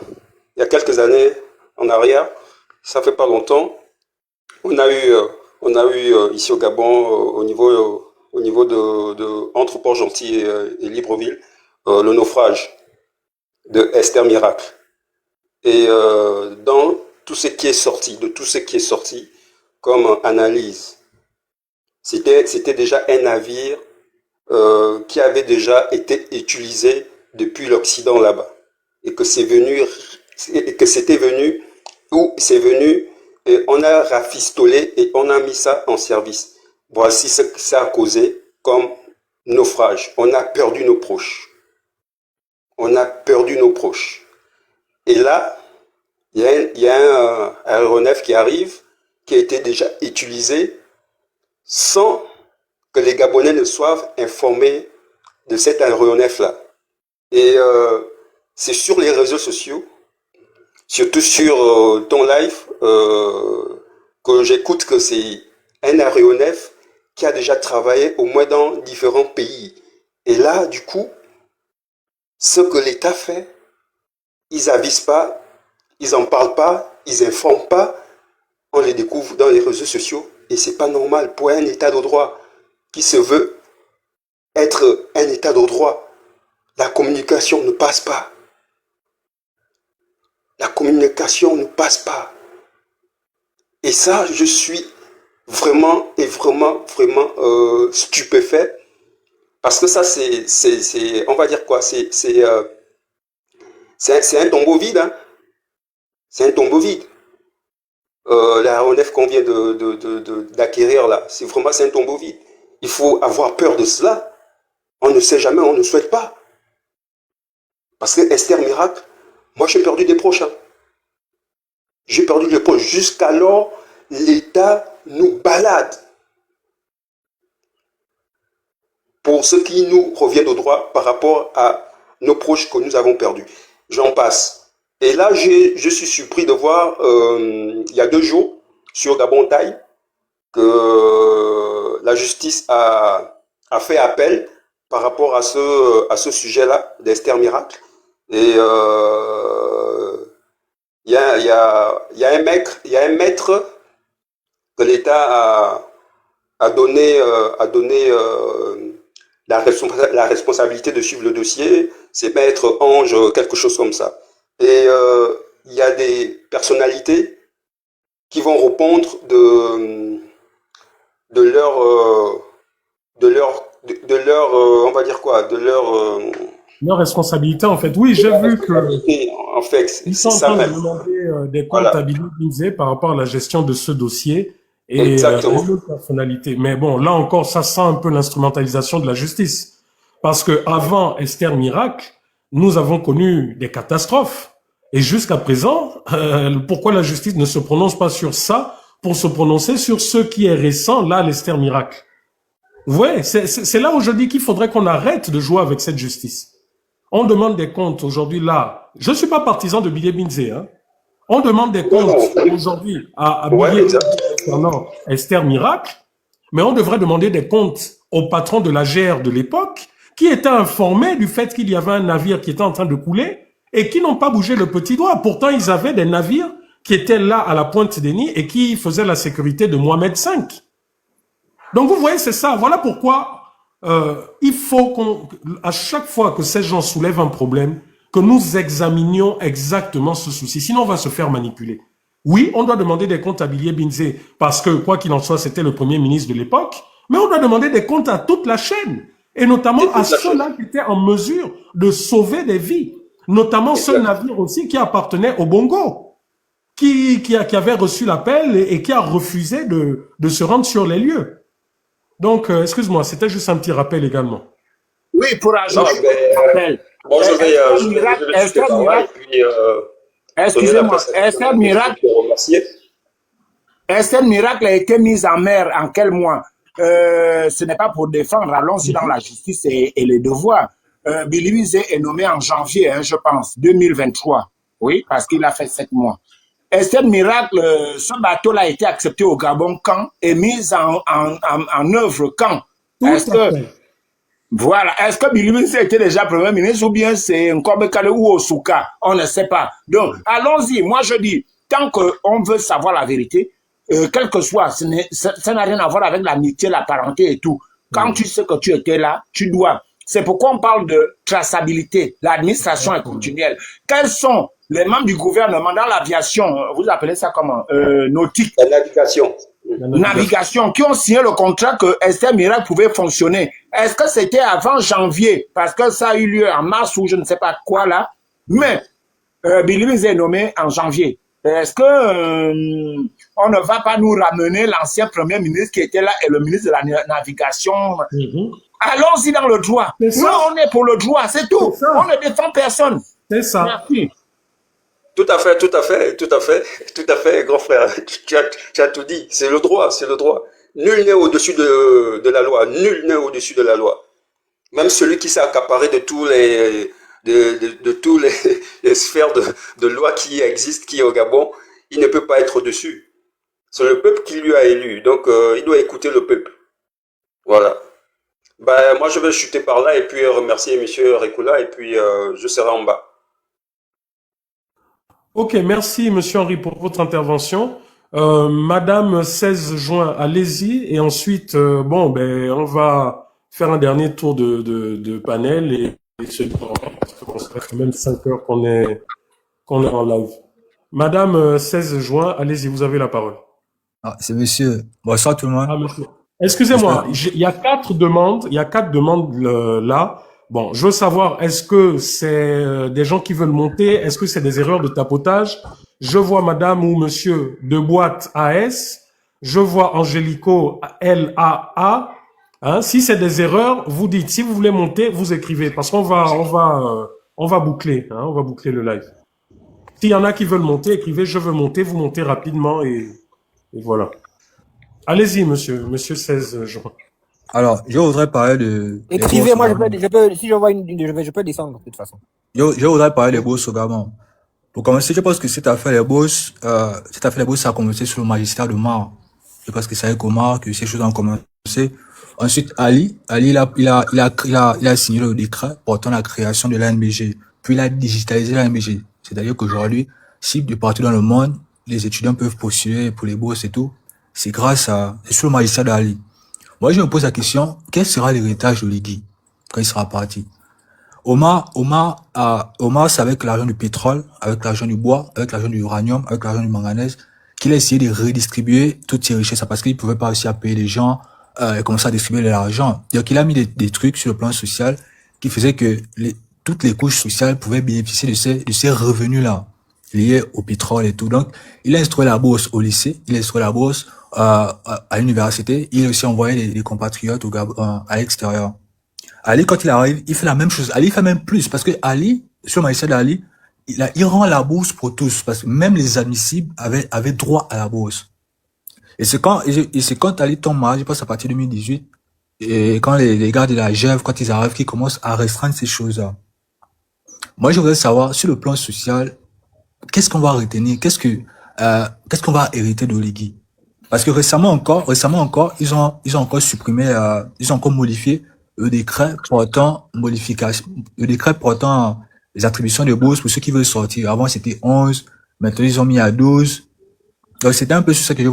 quelques années en arrière, ça fait pas longtemps, on a eu ici au Gabon, au niveau de entre Port-Gentil et Libreville, le naufrage de Esther Miracle. Et dans tout ce qui est sorti comme analyse, c'était déjà un navire qui avait déjà été utilisé depuis l'Occident là-bas, et que c'est venu et on a rafistolé et on a mis ça en service. Voici ce que ça a causé comme naufrage. On a perdu nos proches. Et là, il y a un aéronef qui arrive, qui a été déjà utilisé sans que les Gabonais ne soient informés de cet aéronef-là. Et c'est sur les réseaux sociaux, surtout sur ton live, que j'écoute que c'est un aéronef qui a déjà travaillé au moins dans différents pays. Et là, du coup, ce que l'État fait, ils avisent pas, ils en parlent pas, ils informent pas, on les découvre dans les réseaux sociaux, et c'est pas normal pour un État de droit qui se veut être un État de droit. La communication ne passe pas. La communication ne passe pas. Et ça, je suis vraiment stupéfait. Parce que ça, on va dire quoi, c'est un tombeau vide. Hein. C'est un tombeau vide. L'aéronef qu'on vient d'acquérir là, c'est un tombeau vide. Il faut avoir peur de cela. On ne sait jamais, on ne souhaite pas. Parce que Esther Miracle, moi j'ai perdu des proches. Hein. J'ai perdu des proches. Jusqu'alors, l'État nous balade. Pour ce qui nous revient de droit par rapport à nos proches que nous avons perdus. J'en passe. Et là, je suis surpris de voir, il y a 2 jours, sur Gabon Taille, que la justice a fait appel par rapport à ce sujet-là d'Esther Miracle. Et il y a un maître que l'État a donné la responsabilité de suivre le dossier. C'est maître Ange, quelque chose comme ça. Et il y a des personnalités qui vont répondre de leur on va dire quoi, de leur responsabilité, en fait. Oui, j'ai vu que en fait, ils sont en train de demander des comptes à Billy Binzé par rapport à la gestion de ce dossier et une personnalité. Mais bon, là encore, ça sent un peu l'instrumentalisation de la justice. Parce que avant Esther Miracle, nous avons connu des catastrophes. Et jusqu'à présent, pourquoi la justice ne se prononce pas sur ça pour se prononcer sur ce qui est récent, là, l'Esther Miracle? Ouais, c'est là où je dis qu'il faudrait qu'on arrête de jouer avec cette justice. On demande des comptes aujourd'hui là. Je suis pas partisan de Billy Binzé, hein. On demande des comptes aujourd'hui à Billy Binzé concernant Esther Miracle, mais on devrait demander des comptes au patron de la GR de l'époque qui était informé du fait qu'il y avait un navire qui était en train de couler et qui n'ont pas bougé le petit doigt. Pourtant, ils avaient des navires qui étaient là à la pointe des nids et qui faisaient la sécurité de Mohamed V. Donc, vous voyez, c'est ça. Voilà pourquoi il faut à chaque fois que ces gens soulèvent un problème, que nous examinions exactement ce souci. Sinon, on va se faire manipuler. Oui, on doit demander des comptes à Billy Binzé parce que, quoi qu'il en soit, c'était le premier ministre de l'époque, mais on doit demander des comptes à toute la chaîne et notamment à ceux-là qui étaient en mesure de sauver des vies. Notamment ce navire aussi qui appartenait au Bongo, qui avait reçu l'appel et qui a refusé de se rendre sur les lieux. Donc, excuse-moi, c'était juste un petit rappel également. Oui, pour ajouter un rappel. Bon, excusez-moi, Esther Miracle a été mise en mer en quel mois? Ce n'est pas pour défendre, allons-y dans la justice et les devoirs. Billy Binzé est nommé en janvier, hein, je pense, 2023. Oui, parce qu'il a fait 7 mois. Esther Miracle, ce bateau-là a été accepté au Gabon quand et mis en œuvre quand? Est-ce que Billy Binzé était déjà Premier ministre ou bien c'est Nkombe Kale ou Osuka? On ne sait pas. Donc, allons-y. Moi, je dis, tant qu'on veut savoir la vérité, quel que soit, ça n'a rien à voir avec l'amitié, la parenté et tout. Quand tu sais que tu étais là, tu dois. C'est pourquoi on parle de traçabilité. L'administration est continuelle. Quels sont les membres du gouvernement dans l'aviation, vous appelez ça comment? Nautique. La navigation. Navigation, qui ont signé le contrat que Esther Miracle pouvait fonctionner. Est-ce que c'était avant janvier? Parce que ça a eu lieu en mars ou je ne sais pas quoi là. Mais Billy Binzé est nommé en janvier. Est-ce que on ne va pas nous ramener l'ancien premier ministre qui était là et le ministre de la navigation? Allons-y dans le droit. Nous, on est pour le droit, c'est tout. On ne défend personne. C'est ça. Merci. Tout à fait, grand frère. Tu as tout dit. C'est le droit. Nul n'est au-dessus de la loi. Nul n'est au-dessus de la loi. Même celui qui s'est accaparé de tous les sphères de loi qui existent, qui est au Gabon, il ne peut pas être au-dessus. C'est le peuple qui lui a élu. Donc, il doit écouter le peuple. Voilà. Ben, moi, je vais chuter par là et puis remercier monsieur Rekula et puis je serai en bas. Ok, merci monsieur Henri pour votre intervention. Madame 16 juin, allez-y et ensuite, on va faire un dernier tour de panel et se dire parce que ça fait quand même 5 heures qu'on est en live. Madame 16 juin, allez-y, vous avez la parole. Ah, c'est monsieur. Bonsoir tout le monde. Ah, monsieur. Excusez-moi, il y a 4 demandes, là. Bon, je veux savoir, est-ce que c'est des gens qui veulent monter? Est-ce que c'est des erreurs de tapotage? Je vois madame ou monsieur de boîte AS. Je vois Angélico LAA. Hein, si c'est des erreurs, vous dites. Si vous voulez monter, vous écrivez. Parce qu'on va boucler, hein, on va boucler le live. S'il y en a qui veulent monter, écrivez, je veux monter, vous montez rapidement et voilà. Allez-y, monsieur 16 juin. Alors, je voudrais parler de... Écrivez, moi, je peux, si je vois je peux descendre, de toute façon. Je voudrais parler des bourses au Gabon. Pour commencer, je pense que cette affaire des bourses, ça a commencé sur le magistrat de Mar. Je pense que c'est avec Omar que ces choses ont commencé. Ensuite, Ali, il a signé le décret portant la création de l'ANBG. Puis il a digitalisé l'ANBG. C'est-à-dire qu'aujourd'hui, si de partout dans le monde, les étudiants peuvent postuler pour les bourses et tout, c'est sur le magistrat d'Ali. Moi, je me pose la question, quel sera l'héritage de Ligui quand il sera parti? Omar, c'est avec l'argent du pétrole, avec l'argent du bois, avec l'argent du uranium, avec l'argent du manganèse, qu'il a essayé de redistribuer toutes ces richesses, parce qu'il pouvait pas aussi payer les gens, et commencer à distribuer de l'argent. Donc, il a mis des trucs sur le plan social qui faisaient que toutes les couches sociales pouvaient bénéficier de ces revenus-là, liés au pétrole et tout. Donc, il a instauré la bourse au lycée, il a instauré la bourse à l'université, il a aussi envoyé des compatriotes à l'extérieur. Ali, quand il arrive, il fait la même chose. Ali fait même plus, parce que Ali, sur le magistrat d'Ali, il rend la bourse pour tous, parce que même les admissibles avaient droit à la bourse. Et c'est quand Ali tombe malade, je pense à partir de 2018, et quand les gars de la GEV, quand ils arrivent, qu'ils commencent à restreindre ces choses-là. Moi, je voudrais savoir, sur le plan social, qu'est-ce qu'on va retenir? Qu'est-ce qu'on va hériter de Ligui? Parce que récemment encore, ils ont encore supprimé, ils ont encore modifié le décret portant les attributions de bourse pour ceux qui veulent sortir. Avant, c'était 11. Maintenant, ils ont mis à 12. Donc, c'était un peu sur ça que je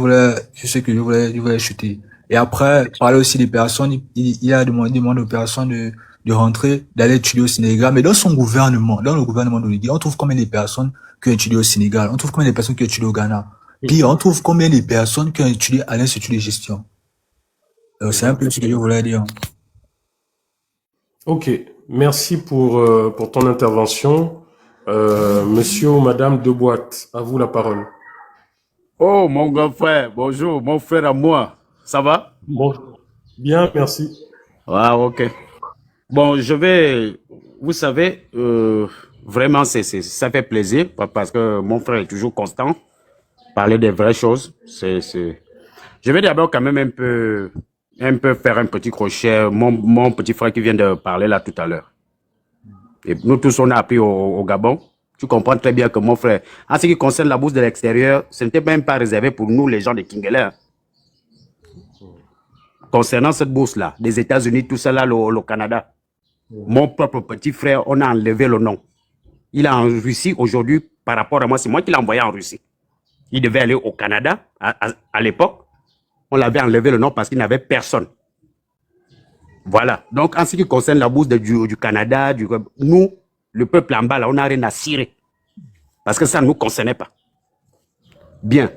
voulais chuter. Et après, parler aussi des personnes, il a demandé aux personnes de rentrer, d'aller étudier au Sénégal. Mais dans le gouvernement de Ligui, on trouve combien de personnes qui ont étudié au Sénégal? On trouve combien de personnes qui ont étudié au Ghana? Puis, on trouve combien de personnes qui ont étudié à l'Institut de gestion? Donc, c'est un peu ce que je voulais dire. Ok, merci pour ton intervention. Monsieur ou madame Deboîte, à vous la parole. Oh, mon grand frère, bonjour, mon frère à moi. Ça va? Bonjour. Bien, merci. Ah, ok. Bon, vous savez, vraiment, ça fait plaisir parce que mon frère est toujours constant. Parler des vraies choses. Je vais d'abord quand même un peu faire un petit crochet. Mon petit frère qui vient de parler là tout à l'heure. Et nous tous, on a appris au Gabon. Tu comprends très bien que mon frère, en ce qui concerne la bourse de l'extérieur, ce n'était même pas réservé pour nous, les gens de Kingele. Concernant cette bourse-là, des États-Unis, tout ça là, le Canada, mon propre petit frère, on a enlevé le nom. Il est en Russie aujourd'hui, par rapport à moi, c'est moi qui l'ai envoyé en Russie. Il devait aller au Canada à l'époque. On l'avait enlevé le nom parce qu'il n'avait personne. Voilà. Donc, en ce qui concerne la bourse du Canada, nous, le peuple en bas, là, on n'a rien à cirer. Parce que ça ne nous concernait pas. Bien.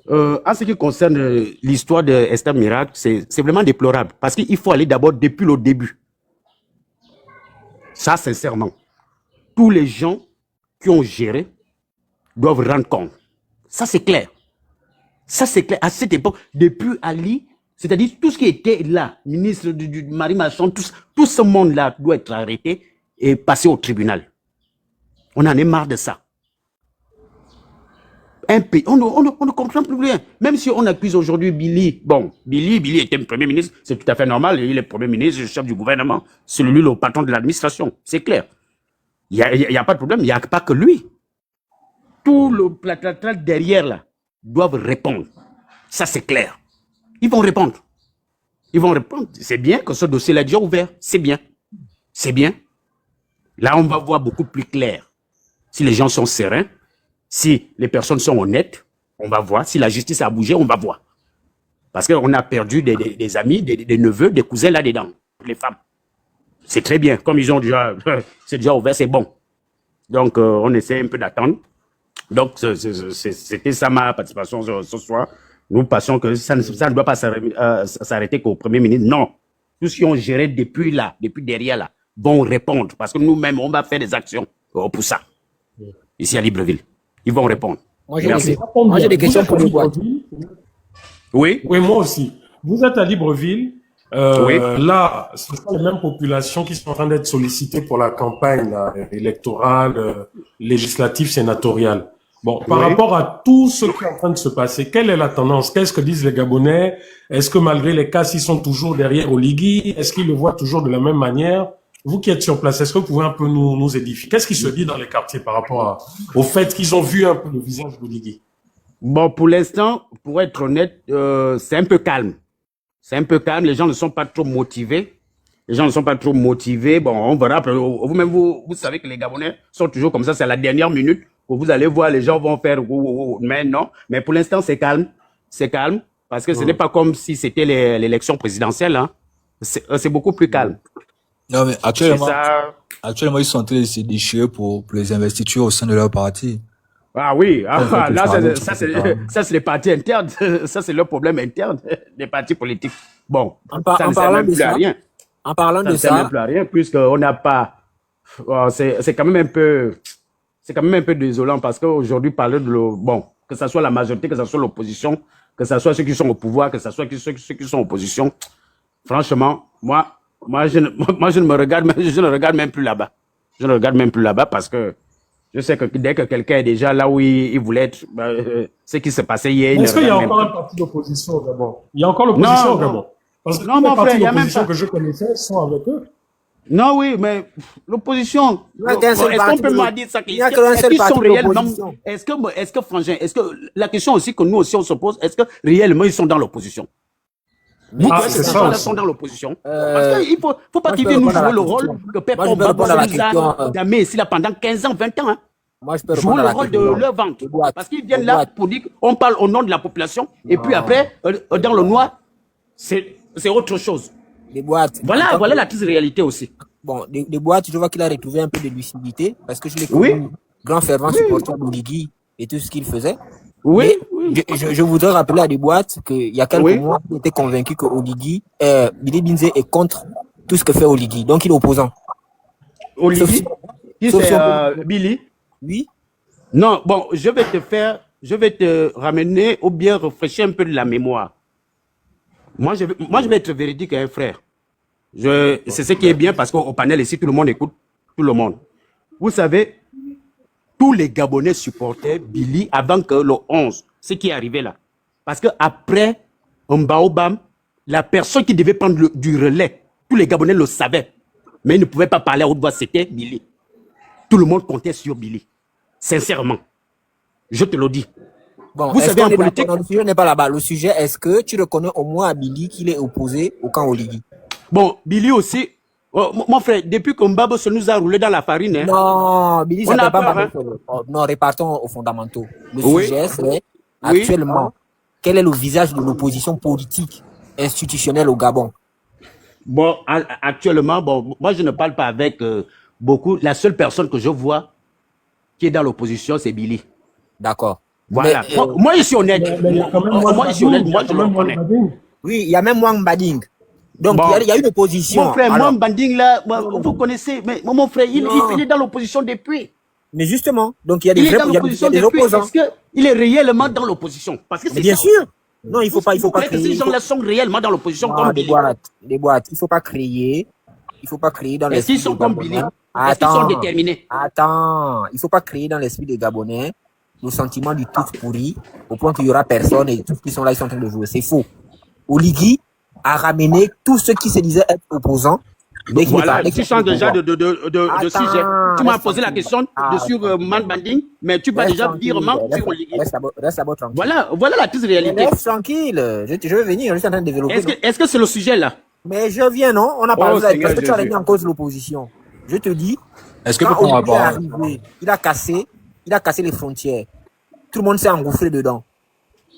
En ce qui concerne l'histoire de Esther Miracle, c'est vraiment déplorable. Parce qu'il faut aller d'abord depuis le début. Ça, sincèrement. Tous les gens qui ont géré doivent rendre compte. Ça, c'est clair. Ça, c'est clair. À cette époque, depuis Ali, c'est-à-dire tout ce qui était là, ministre du Marie Marchand, tout ce monde-là doit être arrêté et passer au tribunal. On en est marre de ça. Un pays, on ne comprend plus rien. Même si on accuse aujourd'hui Billy, bon, Billy était le premier ministre, c'est tout à fait normal, il est premier ministre, le chef du gouvernement, c'est lui le patron de l'administration, c'est clair. Il n'y a pas de problème, il n'y a pas que lui. Tout le plata derrière là doivent répondre. Ça, c'est clair. Ils vont répondre. Ils vont répondre. C'est bien que ce dossier-là est déjà ouvert. C'est bien. C'est bien. Là, on va voir beaucoup plus clair. Si les gens sont sereins, si les personnes sont honnêtes, on va voir. Si la justice a bougé, on va voir. Parce qu'on a perdu des amis, des neveux, des cousins là-dedans. Les femmes. C'est très bien. Comme ils ont déjà, c'est déjà ouvert, c'est bon. Donc, on essaie un peu d'attendre. Donc, c'était ça ma participation ce soir. Nous pensons que ça ne doit pas s'arrêter qu'au Premier ministre. Non. Tous ceux qui ont géré depuis là, depuis derrière là, vont répondre. Parce que nous-mêmes, on va faire des actions pour ça. Ici à Libreville. Ils vont répondre. Moi, j'ai des questions pour les boîtes. Oui. Oui, moi aussi. Vous êtes à Libreville. Là, ce sont les mêmes populations qui sont en train d'être sollicitées pour la campagne électorale, législative, sénatoriale. Bon, par rapport à tout ce qui est en train de se passer, quelle est la tendance? Qu'est-ce que disent les Gabonais? Est-ce que malgré les cas, ils sont toujours derrière Oligui? Est-ce qu'ils le voient toujours de la même manière? Vous qui êtes sur place, est-ce que vous pouvez un peu nous édifier? Qu'est-ce qui se dit dans les quartiers par rapport au fait qu'ils ont vu un peu le visage d'Oligui? Bon, pour l'instant, pour être honnête, c'est un peu calme. C'est un peu calme. Les gens ne sont pas trop motivés. Bon, on verra. Vous-même, vous savez que les Gabonais sont toujours comme ça. C'est à la dernière minute que vous allez voir, les gens vont faire. Mais non. Mais pour l'instant, c'est calme. C'est calme. Parce que ce n'est pas comme si c'était l'élection présidentielle. Hein. C'est beaucoup plus calme. Non, mais actuellement, ils sont en train de se déchirer pour les investitures au sein de leur parti. Ah oui, là, ça c'est les partis internes. Ça, c'est leur problème interne des partis politiques. Bon, ça ne sert même plus à rien. En parlant de ça, ça ne sert même plus à rien puisqu'on n'a pas... c'est quand même un peu désolant parce qu'aujourd'hui, parler bon, que ce soit la majorité, que ce soit l'opposition, que ce soit ceux qui sont au pouvoir, que ce soit ceux qui sont en opposition, franchement, moi, je ne regarde même plus là-bas. Je ne regarde même plus là-bas parce que je sais que dès que quelqu'un est déjà là où il voulait être, ce qui s'est passé hier... Est-ce qu'il y a encore un parti d'opposition au Gabon? Il y a encore l'opposition au Gabon? Parce que les partis d'opposition que je connaissais sont avec eux. Non, oui, mais l'opposition... Est-ce qu'on peut me dire ça? Est-ce qu'ils sont réellement... Est-ce que, Frangin, la question aussi que nous aussi on se pose, est-ce que réellement ils sont dans l'opposition? Vous c'est ça. Ils sont dans l'opposition. Parce qu'il ne faut pas qu'ils viennent nous jouer le rôle que Pep Mbabo nous a damé ici là pendant 15 ans, 20 ans. Hein. Moi, je peux jouer le rôle de leur vente. Parce qu'ils viennent là pour dire qu'on parle au nom de la population et puis après, dans le noir, c'est autre chose. Des boîtes. Voilà la triste réalité aussi. Bon, des boîtes, je vois qu'il a retrouvé un peu de lucidité parce que je l'ai connu grand fervent supporter d'Oligui et tout ce qu'il faisait. Oui. Je voudrais rappeler à des boîtes qu'il y a quelques mois, il était convaincu que Oligui, Billy Binze est contre tout ce que fait Oligui. Donc, il est opposant. Oligui? Qui c'est Billy? Oui. Non, bon, je vais te ramener ou bien rafraîchir un peu de la mémoire. Moi, je vais être véridique à un frère. C'est ce qui est bien parce qu'au panel ici, tout le monde écoute tout le monde. Vous savez, tous les Gabonais supportaient Billy avant que le 11, ce qui est arrivé là. Parce qu'après Mbaobam, la personne qui devait prendre du relais, tous les Gabonais le savaient. Mais ils ne pouvaient pas parler à haute voix, c'était Billy. Tout le monde comptait sur Billy. Sincèrement. Je te le dis. Bon, vous savez, en politique... Le sujet n'est pas là-bas. Le sujet, est-ce que tu reconnais au moins à Billy qu'il est opposé au camp Oligui? Bon, Billy aussi... mon frère, depuis que Mbabo se nous a roulé dans la farine... Hein, non, Billy, ça ne pas mal. Non, répartons aux fondamentaux. Le sujet, c'est actuellement, quel est le visage de l'opposition politique institutionnelle au Gabon? Bon, actuellement, bon, moi, je ne parle pas avec beaucoup. La seule personne que je vois qui est dans l'opposition, c'est Billy. D'accord. Voilà. Mais, moi, je suis honnête. Moi, je le connais. Oui, il y a même Wang Bading. Donc, bon, il y a une opposition. Mon frère, Wang Bading, là, vous connaissez, mais mon frère, il est dans l'opposition depuis. Mais justement, donc il y a des opposants. Est-ce qu'il est réellement dans l'opposition? Parce que c'est bien sûr. Non, il faut pas créer. Ces gens-là sont réellement dans l'opposition comme Billy. Des boîtes. Il faut pas créer dans l'esprit. Est-ce qu'ils sont comme Billy? Est-ce qu'ils sont déterminés? Attends, il faut pas créer dans l'esprit des Gabonais le sentiment du tout pourri au point qu'il y aura personne et tous qui sont là, ils sont en train de jouer. C'est faux. Oligui a ramené tous ceux qui se disaient être opposants. Voilà, tu changes déjà de sujet. Tu m'as posé la question sur Man Banding, mais tu vas déjà virement sur Oligui. Reste à tranquille. Voilà la triste réalité. Reste tranquille. Je vais venir, je suis en train de développer. Est-ce que c'est le sujet là? Mais je viens, non? On a parlé parce que tu as remis en cause l'opposition. Je te dis, est-ce que il a cassé les frontières. Tout le monde s'est engouffré dedans.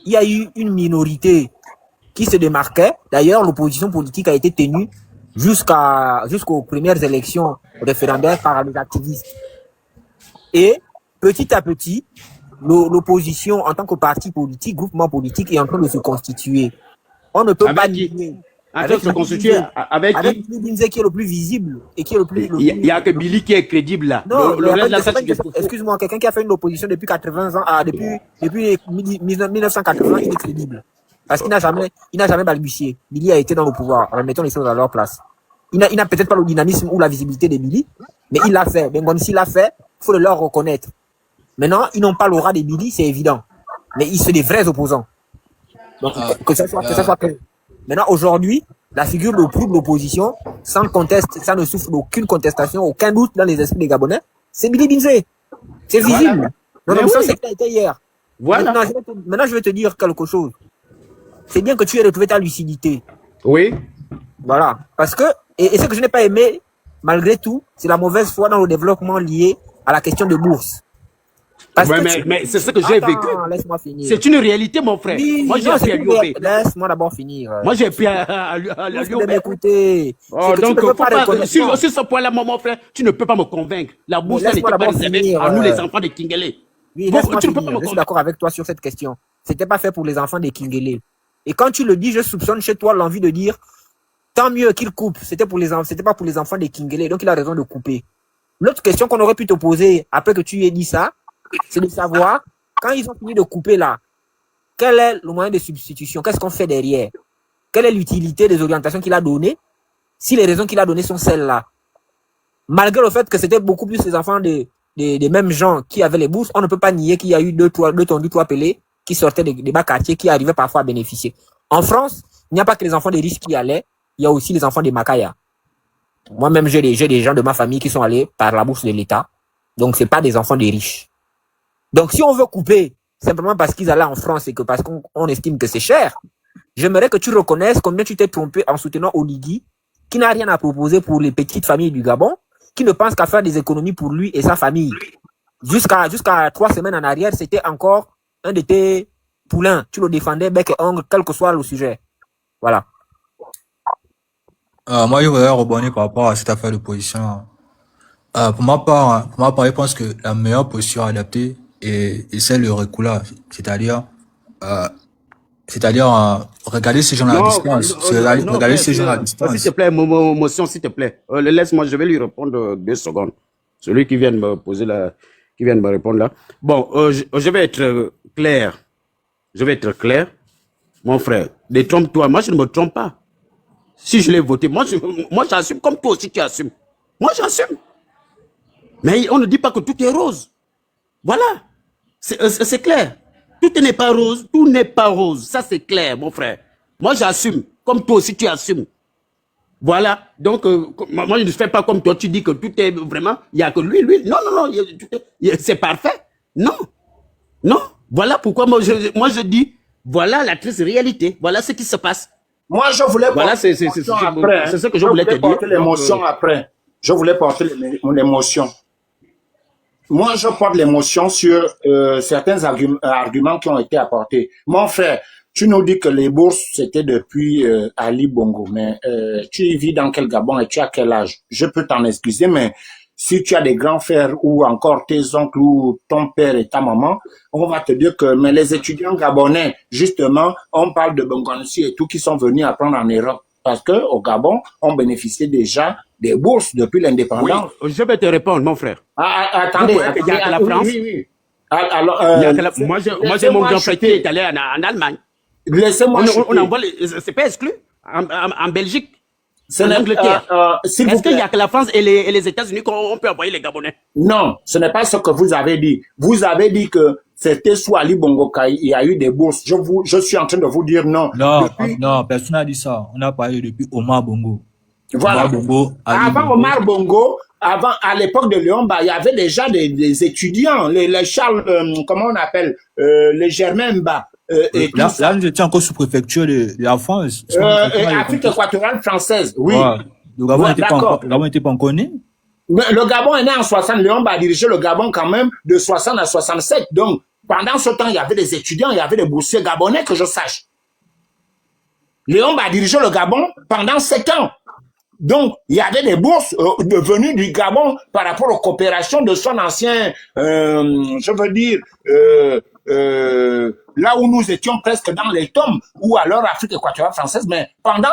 Il y a eu une minorité qui se démarquait. D'ailleurs, l'opposition politique a été tenue jusqu'aux premières élections référendaires par les activistes. Et petit à petit, l'opposition en tant que parti politique, groupement politique est en train de se constituer. On ne peut pas nier. En train de se constituer avec Billy Binze qui est le plus visible et qui est le plus. Il y a que Billy qui est crédible là. Non, excuse-moi, quelqu'un qui a fait une opposition depuis 80 ans, depuis 1980, il est crédible. Parce qu'il n'a jamais balbutié. Billy a été dans le pouvoir. Remettons les choses à leur place. Il n'a peut-être pas le dynamisme ou la visibilité de Billy, mais il l'a fait. Bengonsi l'a fait, il faut le leur reconnaître. Maintenant, ils n'ont pas l'aura de Billy, c'est évident. Mais ils sont des vrais opposants. Donc, que ça soit clair. Maintenant, aujourd'hui, la figure de proue de l'opposition, sans conteste, ça ne souffre d'aucune contestation, aucun doute dans les esprits des Gabonais, c'est Billy Binze. C'est visible. Voilà. Ça, c'est été hier. Voilà. Maintenant, je vais te dire quelque chose. C'est bien que tu aies retrouvé ta lucidité. Oui. Voilà. Parce que, et ce que je n'ai pas aimé, malgré tout, c'est la mauvaise foi dans le développement lié à la question de bourse. Mais c'est ce que j'ai vécu. Laisse-moi finir. C'est une réalité, mon frère. Oui, moi, j'ai appris à l'UOB. Laisse-moi d'abord finir. Moi, j'ai appris à l'UOB. M'écouter. Oh, donc, sur ce point-là, mon frère, tu ne peux pas me convaincre. La bourse, elle n'était pas réservée à nous, les enfants de Kingele. Oui, je suis d'accord avec toi sur cette question. C'était pas fait pour les enfants de Kingele. Et quand tu le dis, je soupçonne chez toi l'envie de dire tant mieux qu'il coupe. C'était pas pour les enfants de Kingele. Donc, il a raison de couper. L'autre question qu'on aurait pu te poser après que tu aies dit ça, c'est de savoir, quand ils ont fini de couper là, quel est le moyen de substitution? Qu'est-ce qu'on fait derrière? Quelle est l'utilité des orientations qu'il a données? Si les raisons qu'il a données sont celles-là. Malgré le fait que c'était beaucoup plus les enfants des mêmes gens qui avaient les bourses, on ne peut pas nier qu'il y a eu deux tondus, trois pelés qui sortaient des bas quartiers, qui arrivaient parfois à bénéficier. En France, il n'y a pas que les enfants des riches qui y allaient, il y a aussi les enfants des Makaya. Moi-même, j'ai des gens de ma famille qui sont allés par la bourse de l'État. Donc, c'est pas des enfants des riches. Donc, si on veut couper, simplement parce qu'ils allaient en France et que parce qu'on estime que c'est cher, j'aimerais que tu reconnaisses combien tu t'es trompé en soutenant Oligui, qui n'a rien à proposer pour les petites familles du Gabon, qui ne pense qu'à faire des économies pour lui et sa famille. Jusqu'à 3 semaines en arrière, c'était encore un de tes poulains. Tu le défendais bec et ongle, quel que soit le sujet. Voilà. Moi, je voudrais rebondir par rapport à cette affaire de position. Pour ma part, je pense que la meilleure posture adaptée est celle de reculage, c'est-à-dire regarder ces gens à distance. Regarder ces gens à distance. S'il te plaît, motion, s'il te plaît. Laisse-moi, je vais lui répondre 2 secondes. Celui qui vient de me poser qui vient de me répondre là. Bon, je vais être clair. Je vais être clair. Mon frère, détrompe-toi. Moi, je ne me trompe pas. Si je l'ai voté, moi j'assume comme toi aussi tu assumes. Moi, j'assume. Mais on ne dit pas que tout est rose. Voilà. C'est clair. Tout n'est pas rose. Tout n'est pas rose. Ça, c'est clair, mon frère. Moi, j'assume. Comme toi aussi, tu assumes. Voilà. Donc, moi, je ne fais pas comme toi. Tu dis que tout est vraiment... Il n'y a que lui. Non. C'est parfait. Non. Voilà pourquoi moi, je dis, voilà la triste réalité. Voilà ce qui se passe. Moi, je voulais porter l'émotion après. C'est ce que je voulais te dire. L'émotion après. Je voulais porter mon émotion. Moi, je porte l'émotion sur certains arguments qui ont été apportés. Mon frère, tu nous dis que les bourses, c'était depuis Ali Bongo, mais tu vis dans quel Gabon et tu as quel âge? Je peux t'en excuser, mais si tu as des grands frères ou encore tes oncles ou ton père et ta maman, on va te dire que mais les étudiants gabonais, justement, on parle de Bongonsi et tout qui sont venus apprendre en Europe. Parce que au Gabon, on bénéficiait déjà des bourses depuis l'indépendance. Oui, je vais te répondre, mon frère. Attendez, il y a que la France. Oui. Alors, moi, j'ai mon grand frère qui est allé en Allemagne. Laissez-moi. On envoie c'est pas exclu. En Belgique. C'est l'Angleterre. Est-ce qu'il y a que la France et les États-Unis qu'on peut envoyer les Gabonais? Non, ce n'est pas ce que vous avez dit. Vous avez dit que c'était sous Ali Bongo qu'il y a eu des bourses. Je suis en train de vous dire non. Non, personne n'a dit ça. On a parlé depuis Omar Bongo. Voilà. Avant Omar Bongo, à l'époque de Léomba, il y avait déjà des étudiants, les Charles, comment on appelle, les Germain Mba. Là, nous étions encore sous préfecture de la France. Afrique équatoriale française, oui. Ouais. Le Gabon n'était pas encore né. Mais le Gabon est né en 60. Léomba a dirigé le Gabon quand même de 60 à 67. Donc, pendant ce temps, il y avait des étudiants, il y avait des boursiers gabonais, que je sache. Léomba a dirigé le Gabon pendant 7 ans. Donc, il y avait des bourses venues du Gabon par rapport aux coopérations de son ancien, je veux dire, là où nous étions presque dans les tombes, ou alors Afrique équatoriale française, mais pendant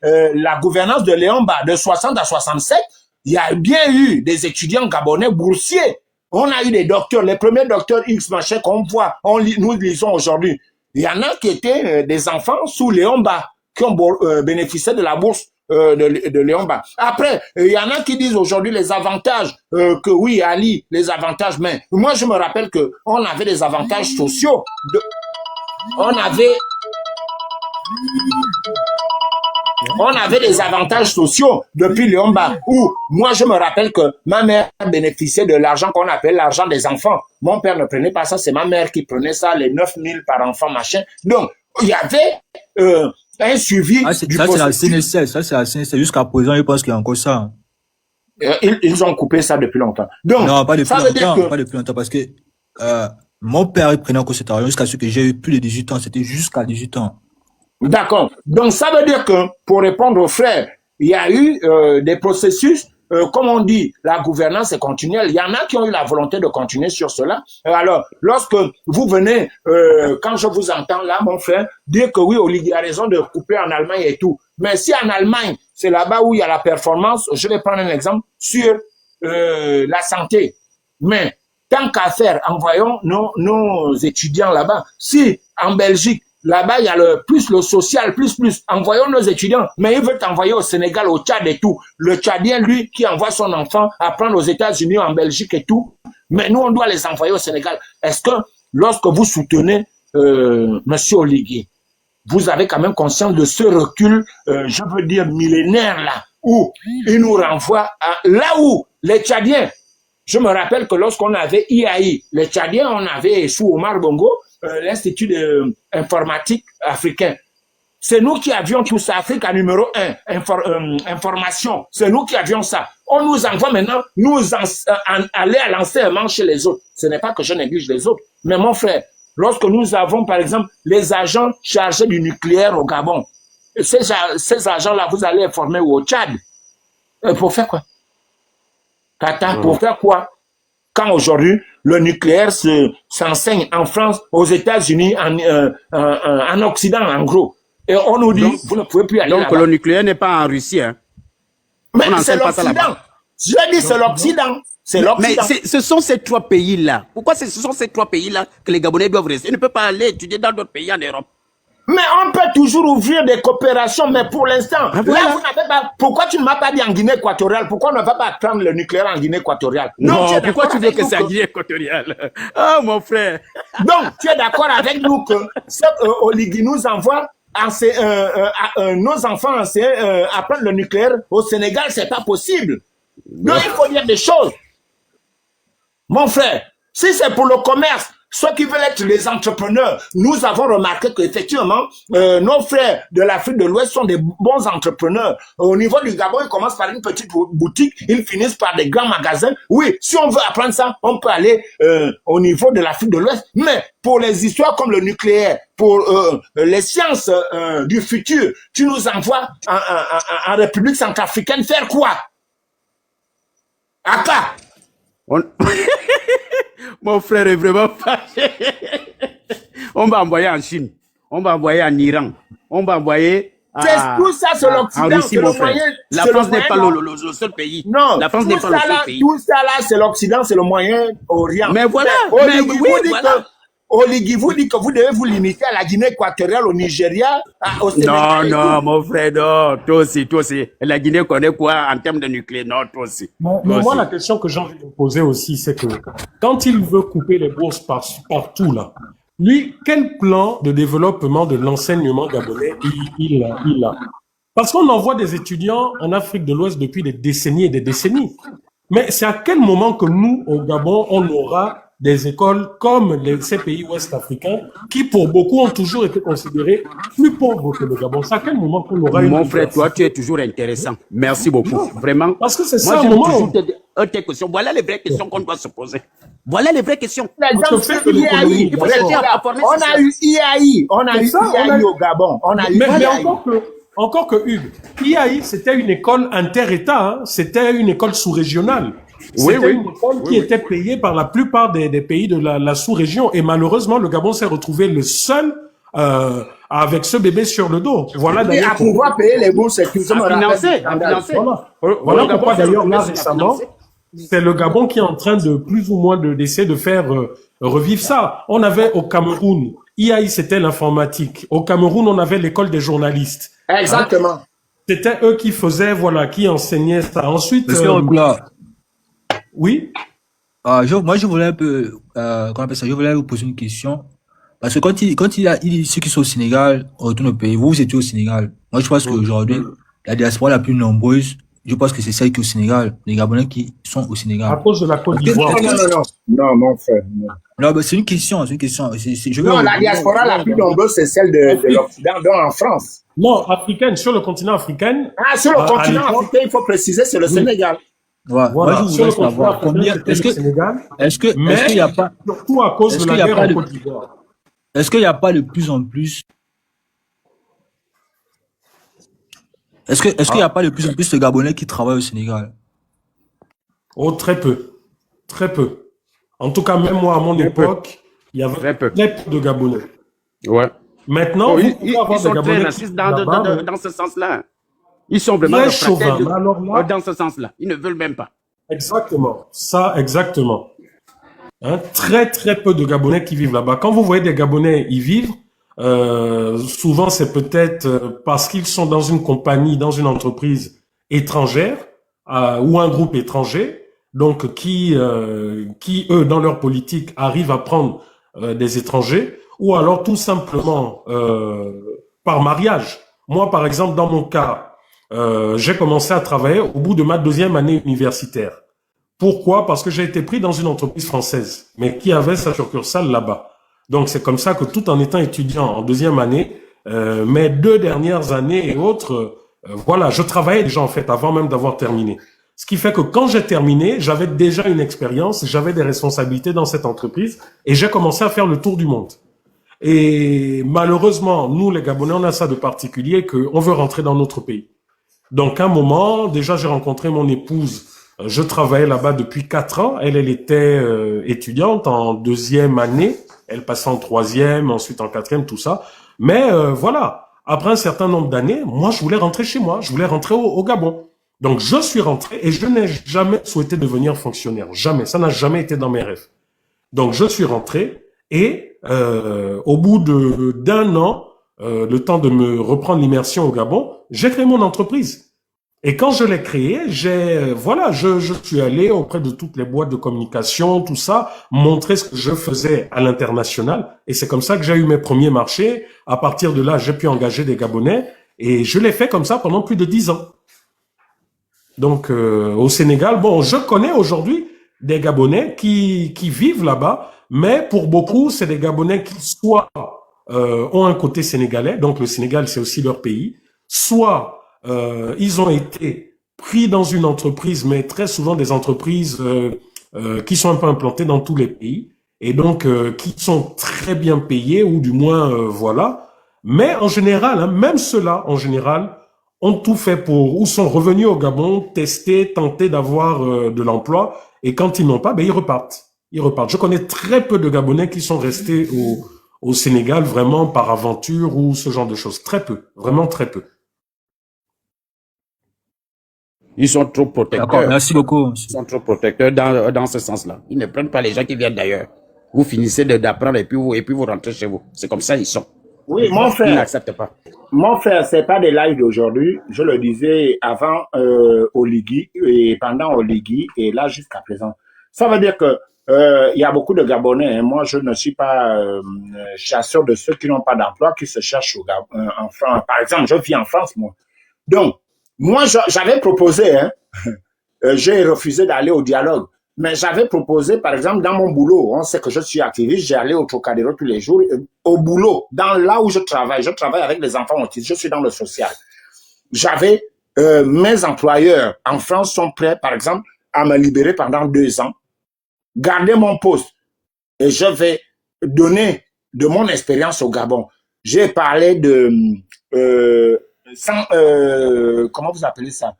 la gouvernance de Léon Mba de 60 à 67, il y a bien eu des étudiants gabonais boursiers. On a eu des docteurs, les premiers docteurs X machin qu'on voit, nous lisons aujourd'hui. Il y en a qui étaient des enfants sous Léon Mba, qui ont bénéficié de la bourse de Léon Mba. Après, il y en a qui disent aujourd'hui les avantages, que oui, Ali, les avantages, mais moi je me rappelle que on avait des avantages sociaux. On avait des avantages sociaux depuis Léon Mba, où moi je me rappelle que ma mère bénéficiait de l'argent qu'on appelle l'argent des enfants. Mon père ne prenait pas ça, c'est ma mère qui prenait ça, les 9 000 par enfant, machin. Donc, il y avait un suivi du ça, c'est la CNSL, ça, c'est la CNSL. Jusqu'à présent, je pense qu'il y a encore ça. Ils ont coupé ça depuis longtemps. Donc, non, pas depuis ça veut dire longtemps, que... pas depuis longtemps, parce que mon père, il prenait encore cet argent jusqu'à ce que j'ai eu plus de 18 ans. C'était jusqu'à 18 ans. D'accord. Donc, ça veut dire que, pour répondre aux frères, il y a eu des processus, comme on dit, la gouvernance est continuelle. Il y en a qui ont eu la volonté de continuer sur cela. Alors, lorsque vous venez, quand je vous entends là, mon frère, dire que oui, Oligui a raison de couper en Allemagne et tout. Mais si en Allemagne, c'est là-bas où il y a la performance, je vais prendre un exemple sur la santé. Mais tant qu'à faire, envoyons nos étudiants là-bas. Si en Belgique, là-bas, il y a le social, plus. Envoyons nos étudiants. Mais ils veulent t'envoyer au Sénégal, au Tchad et tout. Le Tchadien, lui, qui envoie son enfant apprendre aux États-Unis, en Belgique et tout. Mais nous, on doit les envoyer au Sénégal. Est-ce que, lorsque vous soutenez Monsieur Oligui, vous avez quand même conscience de ce recul, je veux dire, millénaire là, où il nous renvoie à là où les Tchadiens, je me rappelle que lorsqu'on avait IAI, les Tchadiens, on avait sous Omar Bongo, l'Institut informatique africain. C'est nous qui avions tout ça, Afrique à numéro 1, information. C'est nous qui avions ça. On nous envoie maintenant, aller à l'enseignement chez les autres. Ce n'est pas que je néglige les autres. Mais mon frère, lorsque nous avons, par exemple, les agents chargés du nucléaire au Gabon, ces agents-là, vous allez les former au Tchad. Pour faire quoi? Tata, pour faire quoi? Quand aujourd'hui, le nucléaire s'enseigne en France, aux États-Unis, en Occident, en gros. Et on nous dit, vous ne pouvez plus aller là-bas. Donc le nucléaire n'est pas en Russie, hein? Mais c'est l'Occident. Je dis c'est l'Occident. C'est l'Occident. Mais ce sont ces trois pays-là. Pourquoi ce sont ces trois pays-là que les Gabonais doivent rester? Ils ne peuvent pas aller étudier dans d'autres pays en Europe. Mais on peut toujours ouvrir des coopérations, mais pour l'instant, là, vous n'avez pas. Pourquoi tu ne m'as pas dit en Guinée équatoriale? Pourquoi on ne va pas prendre le nucléaire en Guinée équatoriale? Non, pourquoi tu veux que c'est en Guinée équatoriale? Ah, mon frère. Donc, tu es d'accord avec nous que Oligui nous envoie nos enfants apprendre le nucléaire au Sénégal, c'est pas possible. Donc, il faut dire des choses. Mon frère, si c'est pour le commerce, ceux qui veulent être les entrepreneurs, nous avons remarqué qu'effectivement, nos frères de l'Afrique de l'Ouest sont des bons entrepreneurs. Au niveau du Gabon, ils commencent par une petite boutique, ils finissent par des grands magasins. Oui, si on veut apprendre ça, on peut aller au niveau de l'Afrique de l'Ouest. Mais pour les histoires comme le nucléaire, pour les sciences du futur, tu nous envoies en République centrafricaine faire quoi? Aka. Mon frère est vraiment fâché. On va envoyer en Chine, on va envoyer en Iran, on va envoyer tout ça, c'est l'Occident, c'est le moyen. La France n'est pas le seul pays. Non, la France n'est pas le seul pays. Tout ça là, c'est l'Occident, c'est le Moyen-Orient. Mais voilà. Oligui vous dit que vous devez vous limiter à la Guinée équatoriale, au Nigeria, au Sénégal. Non, mon frère, non. Toi aussi. La Guinée connaît quoi en termes de nucléaire? Non, toi aussi. Mais moi, la question que j'ai envie de me poser aussi, c'est que quand il veut couper les bourses partout là, lui, quel plan de développement de l'enseignement gabonais il a? Parce qu'on envoie des étudiants en Afrique de l'Ouest depuis des décennies et des décennies. Mais c'est à quel moment que nous, au Gabon, on aura des écoles comme ces pays ouest-africains qui, pour beaucoup, ont toujours été considérés plus pauvres que le Gabon? C'est à quel moment qu'on aura Mon frère, toi, tu es toujours intéressant. Merci beaucoup. Non, vraiment. Parce que c'est ça, un moment. Tes questions. Voilà les vraies questions qu'on doit se poser. Voilà les vraies questions. On a eu IAI au Gabon. On a eu mais encore que encore que Hugues, IAI, c'était une école inter-État, hein, c'était une école sous-régionale. C'était une école qui était payée par la plupart des pays de la sous-région. Et malheureusement, le Gabon s'est retrouvé le seul avec ce bébé sur le dos. Voilà d'ailleurs. À pouvoir payer les bourses, excusez-moi. Voilà pourquoi d'ailleurs là récemment, c'est le Gabon qui est en train de plus ou moins d'essayer de faire revivre ça. On avait au Cameroun, IAI c'était l'informatique. Au Cameroun, on avait l'école des journalistes. Exactement. Hein? C'était eux qui faisaient, voilà, qui enseignaient ça. Ensuite, oui. Moi, je voulais un peu, comment on appelle ça, je voulais vous poser une question. Parce que quand il dit ceux qui sont au Sénégal, retournent au pays, vous étiez au Sénégal. Moi, je pense qu'aujourd'hui, la diaspora la plus nombreuse, je pense que c'est celle qui est au Sénégal, les Gabonais qui sont au Sénégal. À cause de la Côte d'Ivoire. Non, mon frère. Non, mais c'est une question, c'est une question. Non, la diaspora la plus nombreuse, c'est celle de l'Occident, donc en France. Non, africaine, sur le continent africain. Ah, sur le continent africain, il faut préciser, c'est le Sénégal. Voilà. Moi, je voudrais savoir combien, est-ce qu'il n'y a pas, surtout à cause de la guerre en Côte d'Ivoire. Est-ce qu'il n'y a pas de plus en plus, est-ce qu'il n'y a pas de plus en plus de Gabonais qui travaillent au Sénégal? Oh, très peu. Très peu. En tout cas, même moi, à mon époque, il y avait très peu de Gabonais. Ouais. Maintenant, ils sont très racistes dans ce sens-là. Ils sont vraiment dans ce sens-là. Ils ne veulent même pas. Exactement. Ça, exactement. Hein, très, très peu de Gabonais qui vivent là-bas. Quand vous voyez des Gabonais y vivre, souvent c'est peut-être parce qu'ils sont dans une compagnie, dans une entreprise étrangère ou un groupe étranger, donc qui eux, dans leur politique, arrivent à prendre des étrangers, ou alors tout simplement par mariage. Moi, par exemple, dans mon cas, j'ai commencé à travailler au bout de ma 2e année universitaire. Pourquoi? Parce que j'ai été pris dans une entreprise française, mais qui avait sa succursale là-bas. Donc, c'est comme ça que tout en étant étudiant en 2e année, mes 2 dernières années et autres, voilà, je travaillais déjà en fait avant même d'avoir terminé. Ce qui fait que quand j'ai terminé, j'avais déjà une expérience, j'avais des responsabilités dans cette entreprise et j'ai commencé à faire le tour du monde. Et malheureusement, nous les Gabonais, on a ça de particulier qu'on veut rentrer dans notre pays. Donc, à un moment, déjà, j'ai rencontré mon épouse. Je travaillais là-bas depuis 4 ans. Elle était étudiante en 2e année. Elle passait en 3e, ensuite en 4e, tout ça. Mais voilà, après un certain nombre d'années, moi, je voulais rentrer chez moi. Je voulais rentrer au Gabon. Donc, je suis rentré et je n'ai jamais souhaité devenir fonctionnaire. Jamais. Ça n'a jamais été dans mes rêves. Donc, je suis rentré et au bout d'un an, le temps de me reprendre l'immersion au Gabon, j'ai créé mon entreprise. Et quand je l'ai créé, je suis allé auprès de toutes les boîtes de communication, tout ça, montrer ce que je faisais à l'international. Et c'est comme ça que j'ai eu mes premiers marchés. À partir de là, j'ai pu engager des Gabonais. Et je l'ai fait comme ça pendant plus de 10 ans. Donc, au Sénégal, bon, je connais aujourd'hui des Gabonais qui vivent là-bas. Mais pour beaucoup, c'est des Gabonais qui soit ont un côté sénégalais. Donc, le Sénégal, c'est aussi leur pays. Soit ils ont été pris dans une entreprise, mais très souvent des entreprises qui sont un peu implantées dans tous les pays et donc qui sont très bien payés ou du moins voilà. Mais en général, hein, même ceux-là, en général, ont tout fait pour ou sont revenus au Gabon, tester, tenter d'avoir de l'emploi et quand ils n'ont pas, ben ils repartent. Ils repartent. Je connais très peu de Gabonais qui sont restés au Sénégal vraiment par aventure ou ce genre de choses. Très peu, vraiment très peu. Ils sont trop protecteurs. Merci beaucoup. Ils sont trop protecteurs dans ce sens-là. Ils ne prennent pas les gens qui viennent d'ailleurs. Vous finissez d'apprendre et puis vous rentrez chez vous. C'est comme ça ils sont. Oui, mon frère. Ils n'acceptent pas. Mon frère, c'est pas des lives d'aujourd'hui. Je le disais avant Oligui et pendant Oligui et là jusqu'à présent. Ça veut dire que il y a beaucoup de Gabonais. Hein. Moi, je ne suis pas chasseur de ceux qui n'ont pas d'emploi, qui se cherchent au Gabon, en France. Par exemple, je vis en France, moi. Donc, moi, j'avais proposé, hein, j'ai refusé d'aller au dialogue, mais j'avais proposé, par exemple, dans mon boulot, on sait que je suis activiste, j'ai allé au Trocadéro tous les jours, au boulot, dans là où je travaille avec les enfants autistes, je suis dans le social. J'avais, mes employeurs en France sont prêts, par exemple, à me libérer pendant 2 ans, garder mon poste, et je vais donner de mon expérience au Gabon. J'ai parlé sans, comment vous appelez ça,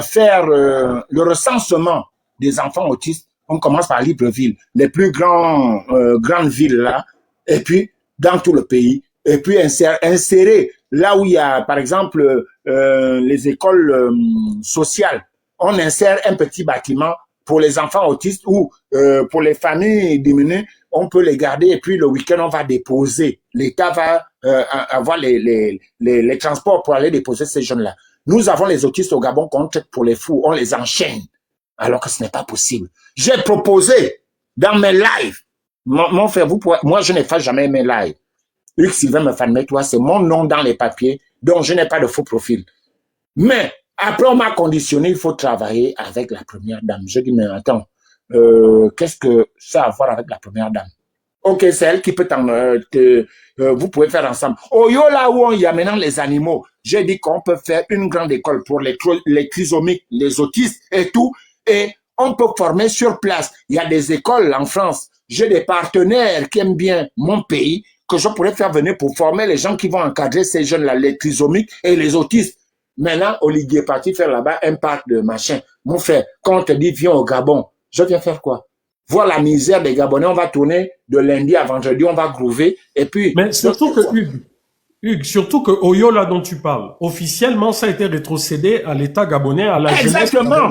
faire le recensement des enfants autistes. On commence par Libreville, les plus grandes villes là, et puis dans tout le pays, et puis insérer là où il y a, par exemple, les écoles sociales. On insère un petit bâtiment pour les enfants autistes ou pour les familles diminuées, on peut les garder et puis le week-end, on va déposer. L'État va avoir les transports pour aller déposer ces jeunes-là. Nous avons les autistes au Gabon qu'on traite pour les fous, on les enchaîne, alors que ce n'est pas possible. J'ai proposé dans mes lives, mon frère, moi je n'ai jamais mes lives. Hugues Sylvain Mefane, toi, c'est mon nom dans les papiers, donc je n'ai pas de faux profil. Mais après, on m'a conditionné, il faut travailler avec la première dame. Je dis, mais attends, qu'est-ce que ça a à voir avec la première dame? Ok, c'est elle qui peut vous pouvez faire ensemble. Au yo, là où il y a maintenant les animaux, j'ai dit qu'on peut faire une grande école pour les trisomiques, les autistes et tout, et on peut former sur place. Il y a des écoles en France. J'ai des partenaires qui aiment bien mon pays, que je pourrais faire venir pour former les gens qui vont encadrer ces jeunes-là, les trisomiques et les autistes. Maintenant, Olivier est parti faire là-bas un parc de machin. Mon frère, quand on te dit viens au Gabon, je viens faire quoi? Voir la misère des Gabonais, on va tourner de lundi à vendredi, on va groover, et puis... Mais surtout que, Hugues, surtout que Oyo, là dont tu parles, officiellement, ça a été rétrocédé à l'État gabonais, à la jeunesse. Exactement.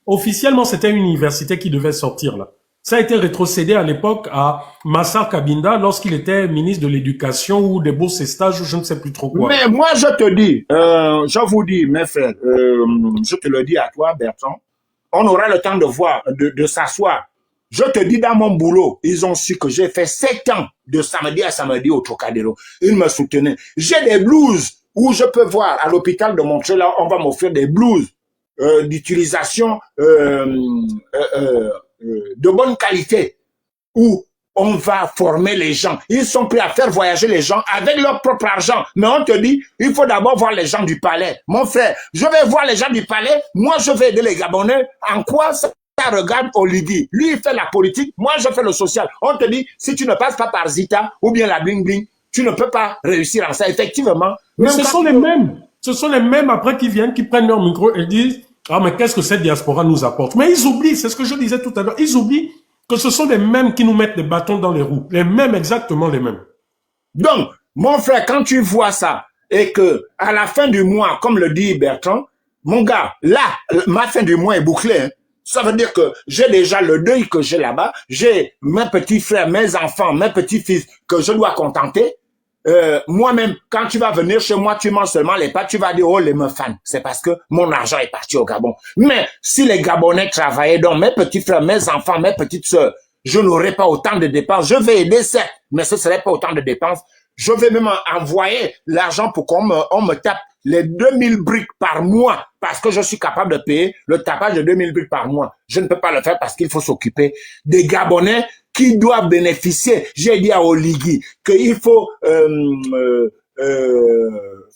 Officiellement, c'était une université qui devait sortir, là. Ça a été rétrocédé à l'époque à Massar Kabinda lorsqu'il était ministre de l'Éducation ou des bourses et stages ou je ne sais plus trop quoi. Mais moi, je te dis, je vous dis, mes frères, je te le dis à toi, Bertrand, on aura le temps de voir, de s'asseoir. Je te dis, dans mon boulot, ils ont su que j'ai fait 7 ans de samedi à samedi au Trocadéro. Ils me soutenaient. J'ai des blouses où je peux voir à l'hôpital de Montréal, là, on va m'offrir des blouses d'utilisation de bonne qualité où on va former les gens. Ils sont prêts à faire voyager les gens avec leur propre argent. Mais on te dit, il faut d'abord voir les gens du palais. Mon frère, je vais voir les gens du palais. Moi, je vais aider les Gabonais. En quoi ça regarde Olivier? Lui, il fait la politique. Moi, je fais le social. On te dit, si tu ne passes pas par Zita ou bien la bling bling, tu ne peux pas réussir en ça. Effectivement. Mais ce sont les mêmes. Ce sont les mêmes après qui viennent, qui prennent leur micro et disent, ah, mais qu'est-ce que cette diaspora nous apporte? Mais ils oublient, c'est ce que je disais tout à l'heure, ils oublient que ce sont les mêmes qui nous mettent des bâtons dans les roues. Les mêmes, exactement les mêmes. Donc, mon frère, quand tu vois ça, et que à la fin du mois, comme le dit Bertrand, mon gars, là, ma fin du mois est bouclée. Hein. Ça veut dire que j'ai déjà le deuil que j'ai là-bas, j'ai mes petits frères, mes enfants, mes petits-fils que je dois contenter. Moi-même, quand tu vas venir chez moi, tu manges seulement les pâtes, tu vas dire, oh, les Mefane. C'est parce que mon argent est parti au Gabon. Mais si les Gabonais travaillaient, donc mes petits frères, mes enfants, mes petites sœurs, je n'aurais pas autant de dépenses. Je vais aider, certes, mais ce serait pas autant de dépenses. Je vais même envoyer l'argent pour qu'on me tape les 2000 briques par mois parce que je suis capable de payer le tapage de 2000 briques par mois. Je ne peux pas le faire parce qu'il faut s'occuper des Gabonais qui doivent bénéficier. J'ai dit à Oligui qu'il faut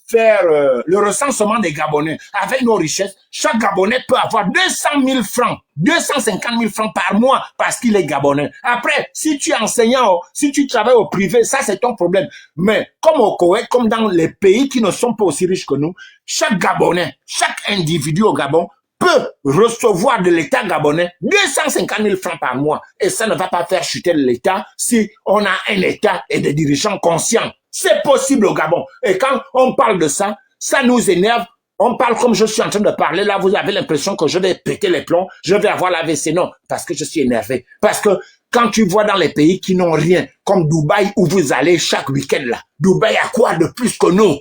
faire le recensement des Gabonais. Avec nos richesses, chaque Gabonais peut avoir 200 000 francs, 250 000 francs par mois parce qu'il est Gabonais. Après, si tu es enseignant, si tu travailles au privé, ça c'est ton problème. Mais comme au Koweït, comme dans les pays qui ne sont pas aussi riches que nous, chaque Gabonais, chaque individu au Gabon peut recevoir de l'État gabonais 250 000 francs par mois. Et ça ne va pas faire chuter l'État si on a un État et des dirigeants conscients. C'est possible au Gabon. Et quand on parle de ça, ça nous énerve. On parle comme je suis en train de parler. Là, vous avez l'impression que je vais péter les plombs. Je vais avoir l'AVC. Non, parce que je suis énervé. Parce que quand tu vois dans les pays qui n'ont rien, comme Dubaï, où vous allez chaque week-end là, Dubaï a quoi de plus que nous?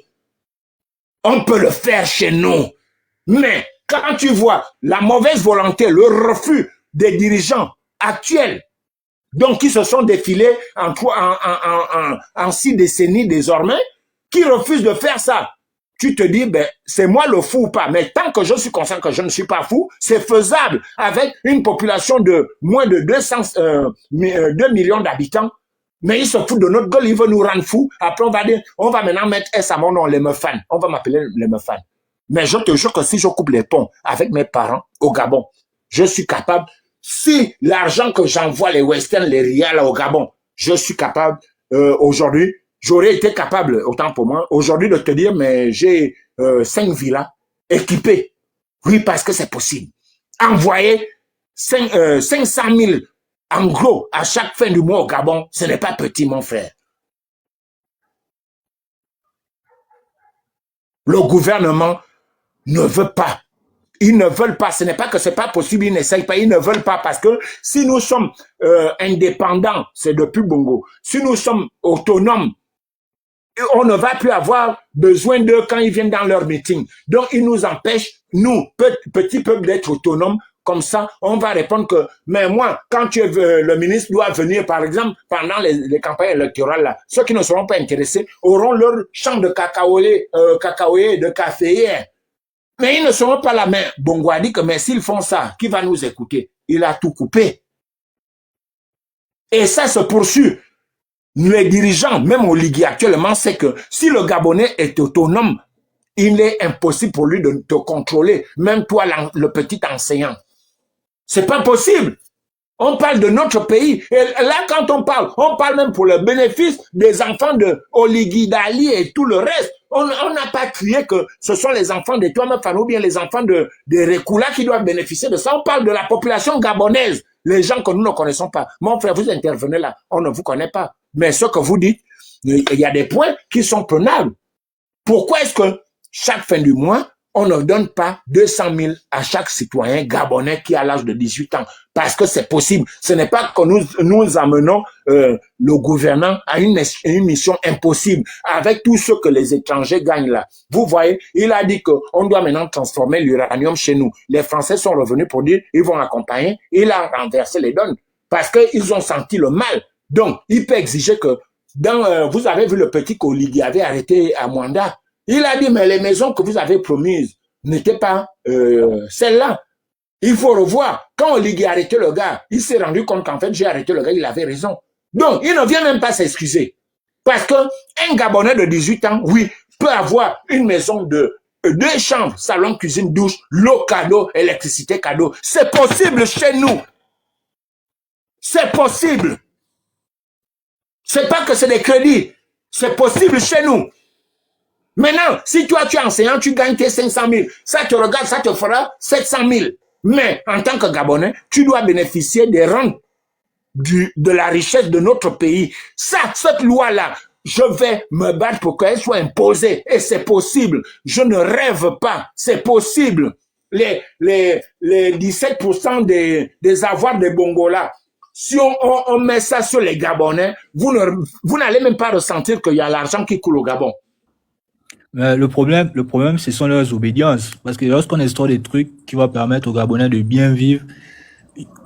On peut le faire chez nous. Mais quand tu vois la mauvaise volonté, le refus des dirigeants actuels, donc qui se sont défilés en 6 décennies désormais, qui refusent de faire ça, tu te dis, ben, c'est moi le fou ou pas. Mais tant que je suis conscient que je ne suis pas fou, c'est faisable avec une population de moins de 2 millions d'habitants. Mais ils se foutent de notre gueule, ils veulent nous rendre fous. Après, on va dire, on va maintenant mettre S à mon nom, les Mefane. On va m'appeler les Mefane. Mais je te jure que si je coupe les ponts avec mes parents au Gabon, je suis capable, si l'argent que j'envoie, les Western, les Rial au Gabon, je suis capable, aujourd'hui, j'aurais été capable, autant pour moi, aujourd'hui de te dire, mais j'ai 5 villas équipées. Oui, parce que c'est possible. Envoyer 500 000 en gros à chaque fin du mois au Gabon, ce n'est pas petit, mon frère. Le gouvernement ne veut pas. Ils ne veulent pas. Ce n'est pas que c'est pas possible, ils n'essayent pas. Ils ne veulent pas parce que si nous sommes indépendants, c'est depuis Bongo. Si nous sommes autonomes, on ne va plus avoir besoin d'eux quand ils viennent dans leur meeting. Donc, ils nous empêchent, nous, petits peuples, d'être autonomes. Comme ça, on va répondre que, mais moi, quand le ministre doit venir, par exemple, pendant les campagnes électorales, là, ceux qui ne seront pas intéressés auront leur champ de cacaoyer, de caféière. Mais ils ne seront pas là. Mais Bongo a dit que, mais s'ils font ça, qui va nous écouter? Il a tout coupé. Et ça se poursuit. Les dirigeants, même au Ligui actuellement, c'est que si le Gabonais est autonome, il est impossible pour lui de te contrôler. Même toi, le petit enseignant. C'est pas possible. On parle de notre pays. Et là, quand on parle même pour le bénéfice des enfants de Oligui Dali et tout le reste. On n'a pas crié que ce sont les enfants de Touama Fano ou bien les enfants de Rekula qui doivent bénéficier de ça. On parle de la population gabonaise. Les gens que nous ne connaissons pas. Mon frère, vous intervenez là. On ne vous connaît pas. Mais ce que vous dites, il y a des points qui sont prenables. Pourquoi est-ce que chaque fin du mois, on ne donne pas 200 000 à chaque citoyen gabonais qui a l'âge de 18 ans? Parce que c'est possible. Ce n'est pas que nous amenons le gouvernant à une mission impossible avec tout ce que les étrangers gagnent là. Vous voyez, il a dit qu'on doit maintenant transformer l'uranium chez nous. Les Français sont revenus pour dire ils vont accompagner. Il a renversé les donnes parce qu'ils ont senti le mal. Donc, il peut exiger que vous avez vu le petit qu'Oligui avait arrêté à Mwanda. Il a dit, mais les maisons que vous avez promises n'étaient pas celles-là. Il faut revoir. Quand Oligui a arrêté le gars, il s'est rendu compte qu'en fait, j'ai arrêté le gars, il avait raison. Donc, il ne vient même pas s'excuser. Parce qu'un Gabonais de 18 ans, oui, peut avoir une maison de 2 chambres, salon, cuisine, douche, l'eau cadeau, électricité cadeau. C'est possible chez nous. C'est possible. C'est pas que c'est des crédits. C'est possible chez nous. Maintenant, si toi, tu es enseignant, tu gagnes tes 500 000. Ça te regarde, ça te fera 700 000. Mais, en tant que Gabonais, tu dois bénéficier des rentes de la richesse de notre pays. Ça, cette loi-là, je vais me battre pour qu'elle soit imposée. Et c'est possible. Je ne rêve pas. C'est possible. Les 17% des avoirs des Bongola, si on met ça sur les Gabonais, vous n'allez même pas ressentir qu'il y a l'argent qui coule au Gabon. Mais le problème, ce sont leurs obédiences. Parce que lorsqu'on instaure des trucs qui vont permettre aux Gabonais de bien vivre,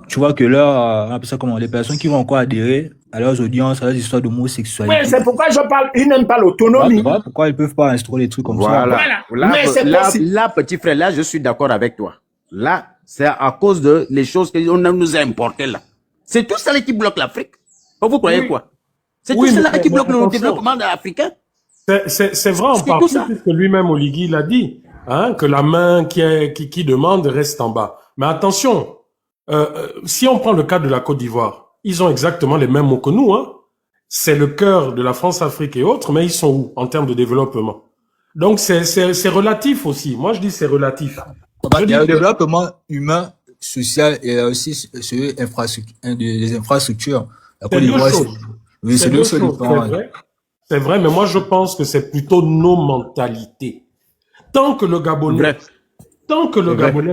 tu vois que on appelle ça comment, les personnes qui vont encore adhérer à leurs audiences, à leurs histoires d'homosexualité. Oui, c'est pourquoi je parle, ils n'aiment pas l'autonomie. Voilà, pourquoi ils peuvent pas instaurer des trucs comme ça. Là, petit frère, là, je suis d'accord avec toi. Là, c'est à cause de les choses qu'on nous a importées là. C'est tout ça qui bloque l'Afrique. Vous croyez quoi? C'est tout cela qui bloque le développement africain. C'est vrai en partie, puisque lui-même, Oligui, l'a dit, hein, que la main qui demande reste en bas. Mais attention, si on prend le cas de la Côte d'Ivoire, ils ont exactement les mêmes mots que nous. Hein. C'est le cœur de la France-Afrique et autres, mais ils sont où en termes de développement? Donc, c'est relatif aussi. Moi, je dis c'est relatif. Il y a le développement humain, social et aussi les infrastructures. La Côte d'Ivoire, c'est deux choses différentes. C'est vrai, mais moi je pense que c'est plutôt nos mentalités. Tant que le Gabonais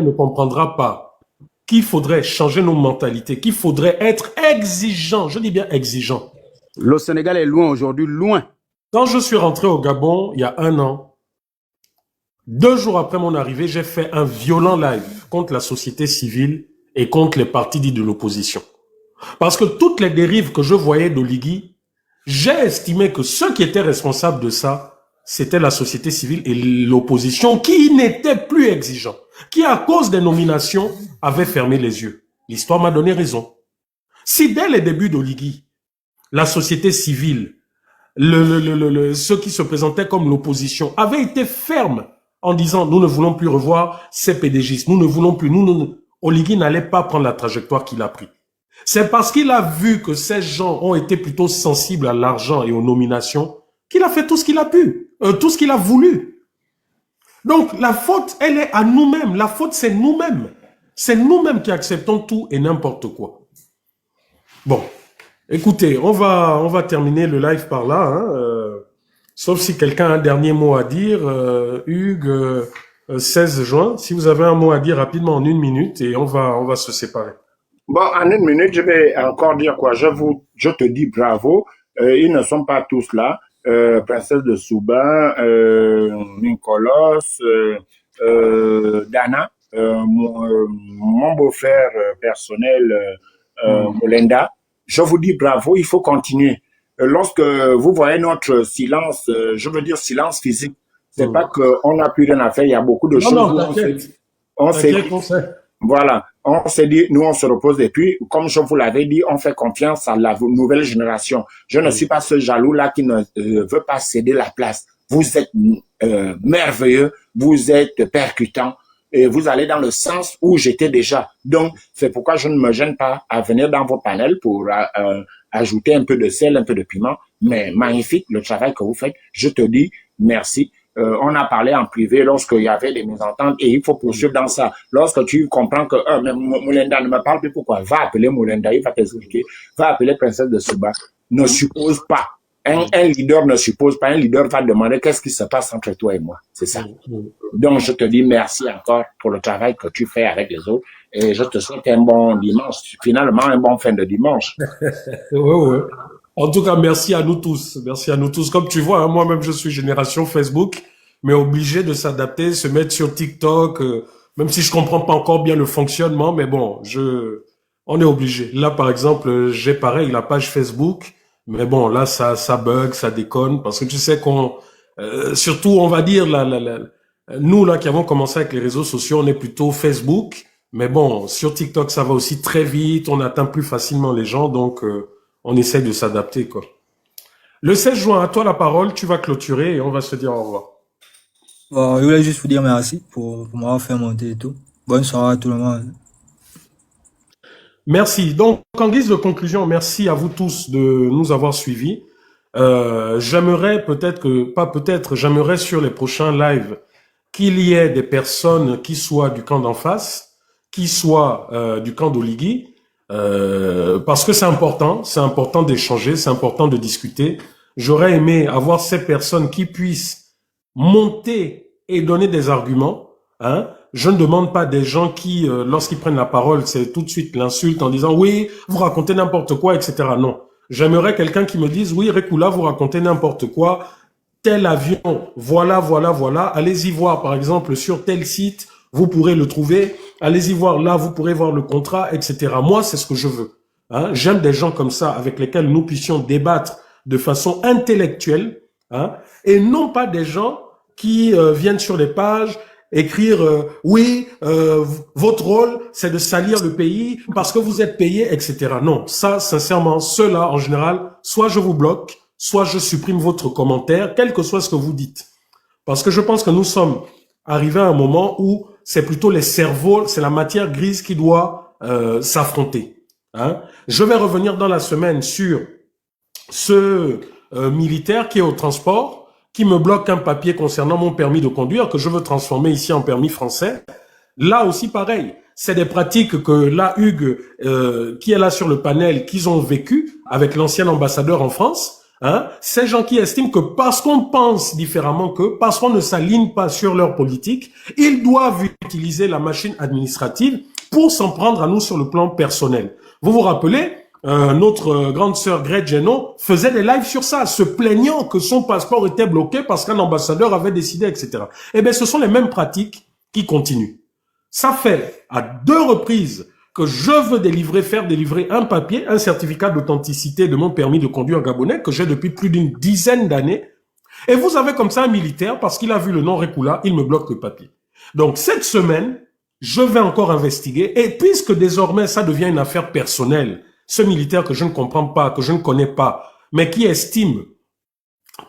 ne comprendra pas qu'il faudrait changer nos mentalités, qu'il faudrait être exigeant, je dis bien exigeant. Le Sénégal est loin aujourd'hui, loin. Quand je suis rentré au Gabon, il y a 1 an, 2 jours après mon arrivée, j'ai fait un violent live contre la société civile et contre les partis dits de l'opposition. Parce que toutes les dérives que je voyais d'Oligui, j'ai estimé que ceux qui étaient responsables de ça, c'était la société civile et l'opposition qui n'étaient plus exigeants, qui à cause des nominations avaient fermé les yeux. L'histoire m'a donné raison. Si dès les débuts d'Oligui, la société civile, ceux qui se présentaient comme l'opposition avaient été fermes en disant nous ne voulons plus revoir ces PDGistes, nous ne voulons plus, Oligui n'allait pas prendre la trajectoire qu'il a pris. C'est parce qu'il a vu que ces gens ont été plutôt sensibles à l'argent et aux nominations qu'il a fait tout ce qu'il a pu, tout ce qu'il a voulu. Donc, la faute, elle est à nous-mêmes. La faute, c'est nous-mêmes. C'est nous-mêmes qui acceptons tout et n'importe quoi. Bon, écoutez, on va terminer le live par là, hein, sauf si quelqu'un a un dernier mot à dire. Hugues, 16 juin, si vous avez un mot à dire rapidement en 1 minute et on va se séparer. Bon, en 1 minute, je vais encore dire quoi. Je te dis bravo. Ils ne sont pas tous là. Princesse de Souban, Nicolas, Dana, mon beau-frère personnel, Molenda. Je vous dis bravo, il faut continuer. Lorsque vous voyez notre silence, je veux dire silence physique, c'est pas qu'on n'a plus rien à faire, il y a beaucoup de choses. Non, on s'est dit, voilà, on s'est dit, nous on se repose et puis, comme je vous l'avais dit, on fait confiance à la nouvelle génération. Je ne suis pas ce jaloux-là qui ne veut pas céder la place. Vous êtes merveilleux, vous êtes percutant et vous allez dans le sens où j'étais déjà. Donc, c'est pourquoi je ne me gêne pas à venir dans vos panels pour ajouter un peu de sel, un peu de piment. Mais magnifique le travail que vous faites. Je te dis merci. On a parlé en privé lorsqu'il y avait des mésententes et il faut poursuivre dans ça. Lorsque tu comprends que mais Molenda ne me parle plus, pourquoi? Va appeler Molenda, il va t'expliquer. Va appeler Princesse de Souba. Ne suppose pas. Un leader ne suppose pas. Un leader va demander qu'est-ce qui se passe entre toi et moi. C'est ça. Donc, je te dis merci encore pour le travail que tu fais avec les autres et je te souhaite un bon dimanche. Finalement, un bon fin de dimanche. Ouais. En tout cas, merci à nous tous. Merci à nous tous. Comme tu vois, hein, moi-même, je suis génération Facebook, mais obligé de s'adapter, se mettre sur TikTok, même si je comprends pas encore bien le fonctionnement, mais bon, on est obligé. Là, par exemple, j'ai pareil la page Facebook, mais bon, là, ça bug, ça déconne, parce que tu sais surtout, on va dire, nous, là, qui avons commencé avec les réseaux sociaux, on est plutôt Facebook, mais bon, sur TikTok, ça va aussi très vite, on atteint plus facilement les gens, donc, on essaye de s'adapter, quoi. Le 16 juin, à toi la parole, tu vas clôturer et on va se dire au revoir. Je voulais juste vous dire merci pour m'avoir fait monter et tout. Bonne soirée à tout le monde. Merci. Donc, en guise de conclusion, merci à vous tous de nous avoir suivis. J'aimerais j'aimerais sur les prochains lives qu'il y ait des personnes qui soient du camp d'en face, qui soient du camp d'Oligui, parce que c'est important d'échanger, c'est important de discuter. J'aurais aimé avoir ces personnes qui puissent monter et donner des arguments, hein. Je ne demande pas des gens qui, lorsqu'ils prennent la parole, c'est tout de suite l'insulte en disant oui, vous racontez n'importe quoi, etc. Non. J'aimerais quelqu'un qui me dise oui, Rekula, vous racontez n'importe quoi, tel avion, voilà. Allez-y voir, par exemple, sur tel site, vous pourrez le trouver. Allez-y voir là, vous pourrez voir le contrat, etc. Moi, c'est ce que je veux. Hein. J'aime des gens comme ça avec lesquels nous puissions débattre de façon intellectuelle, hein, et non pas des gens qui viennent sur les pages écrire oui, votre rôle, c'est de salir le pays parce que vous êtes payé, etc. Non, ça, sincèrement, ceux-là, en général, soit je vous bloque, soit je supprime votre commentaire, quel que soit ce que vous dites. Parce que je pense que nous sommes arrivés à un moment où c'est plutôt les cerveaux, c'est la matière grise qui doit s'affronter. Hein. Je vais revenir dans la semaine sur ce militaire qui est au transport, qui me bloque un papier concernant mon permis de conduire que je veux transformer ici en permis français. Là aussi, pareil. C'est des pratiques que là, Hugues, qui est là sur le panel, qu'ils ont vécu avec l'ancien ambassadeur en France. Hein, ces gens qui estiment que parce qu'on pense différemment qu'eux, parce qu'on ne s'aligne pas sur leur politique, ils doivent utiliser la machine administrative pour s'en prendre à nous sur le plan personnel. Vous vous rappelez, notre grande sœur Grete Geno faisait des lives sur ça, se plaignant que son passeport était bloqué parce qu'un ambassadeur avait décidé, etc. Eh bien, ce sont les mêmes pratiques qui continuent. Ça fait à 2 reprises que je veux faire délivrer un papier, un certificat d'authenticité de mon permis de conduire gabonais que j'ai depuis plus d'une dizaine d'années. Et vous avez comme ça un militaire, parce qu'il a vu le nom Rekula, il me bloque le papier. Donc, cette semaine, je vais encore investiguer. Et puisque désormais, ça devient une affaire personnelle, ce militaire que je ne comprends pas, que je ne connais pas, mais qui estime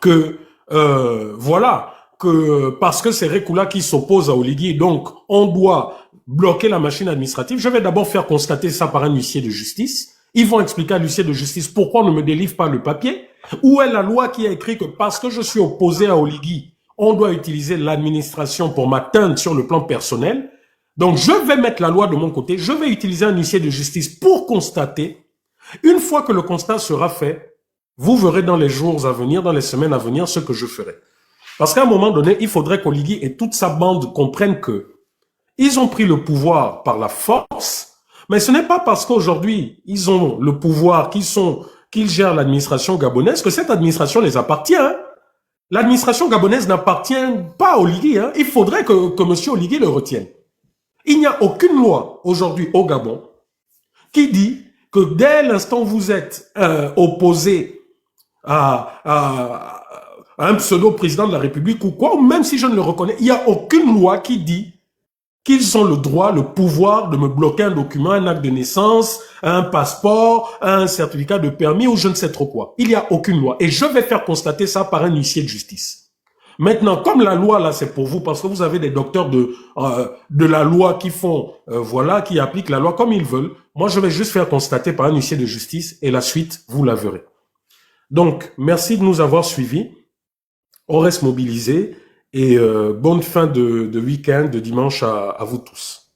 que, voilà, que parce que c'est Rekula qui s'oppose à Oligui, donc on doit bloquer la machine administrative. Je vais d'abord faire constater ça par un huissier de justice. Ils vont expliquer à l'huissier de justice pourquoi on ne me délivre pas le papier. Où est la loi qui a écrit que parce que je suis opposé à Oligui, on doit utiliser l'administration pour m'atteindre sur le plan personnel. Donc, je vais mettre la loi de mon côté, je vais utiliser un huissier de justice pour constater. Une fois que le constat sera fait, vous verrez dans les jours à venir, dans les semaines à venir, ce que je ferai. Parce qu'à un moment donné, il faudrait qu'Oligui et toute sa bande comprennent que ils ont pris le pouvoir par la force, mais ce n'est pas parce qu'aujourd'hui, ils ont le pouvoir, qu'ils gèrent l'administration gabonaise, que cette administration les appartient. Hein. L'administration gabonaise n'appartient pas à Oligui. Hein. Il faudrait que M. Oligui le retienne. Il n'y a aucune loi aujourd'hui au Gabon qui dit que dès l'instant où vous êtes opposé à un pseudo-président de la République ou quoi, ou même si je ne le reconnais, il n'y a aucune loi qui dit qu'ils ont le droit, le pouvoir de me bloquer un document, un acte de naissance, un passeport, un certificat de permis ou je ne sais trop quoi. Il n'y a aucune loi. Et je vais faire constater ça par un huissier de justice. Maintenant, comme la loi, là, c'est pour vous, parce que vous avez des docteurs de la loi qui font, voilà, qui appliquent la loi comme ils veulent, moi, je vais juste faire constater par un huissier de justice et la suite, vous la verrez. Donc, merci de nous avoir suivis. On reste mobilisés et bonne fin de week-end, de dimanche à vous tous.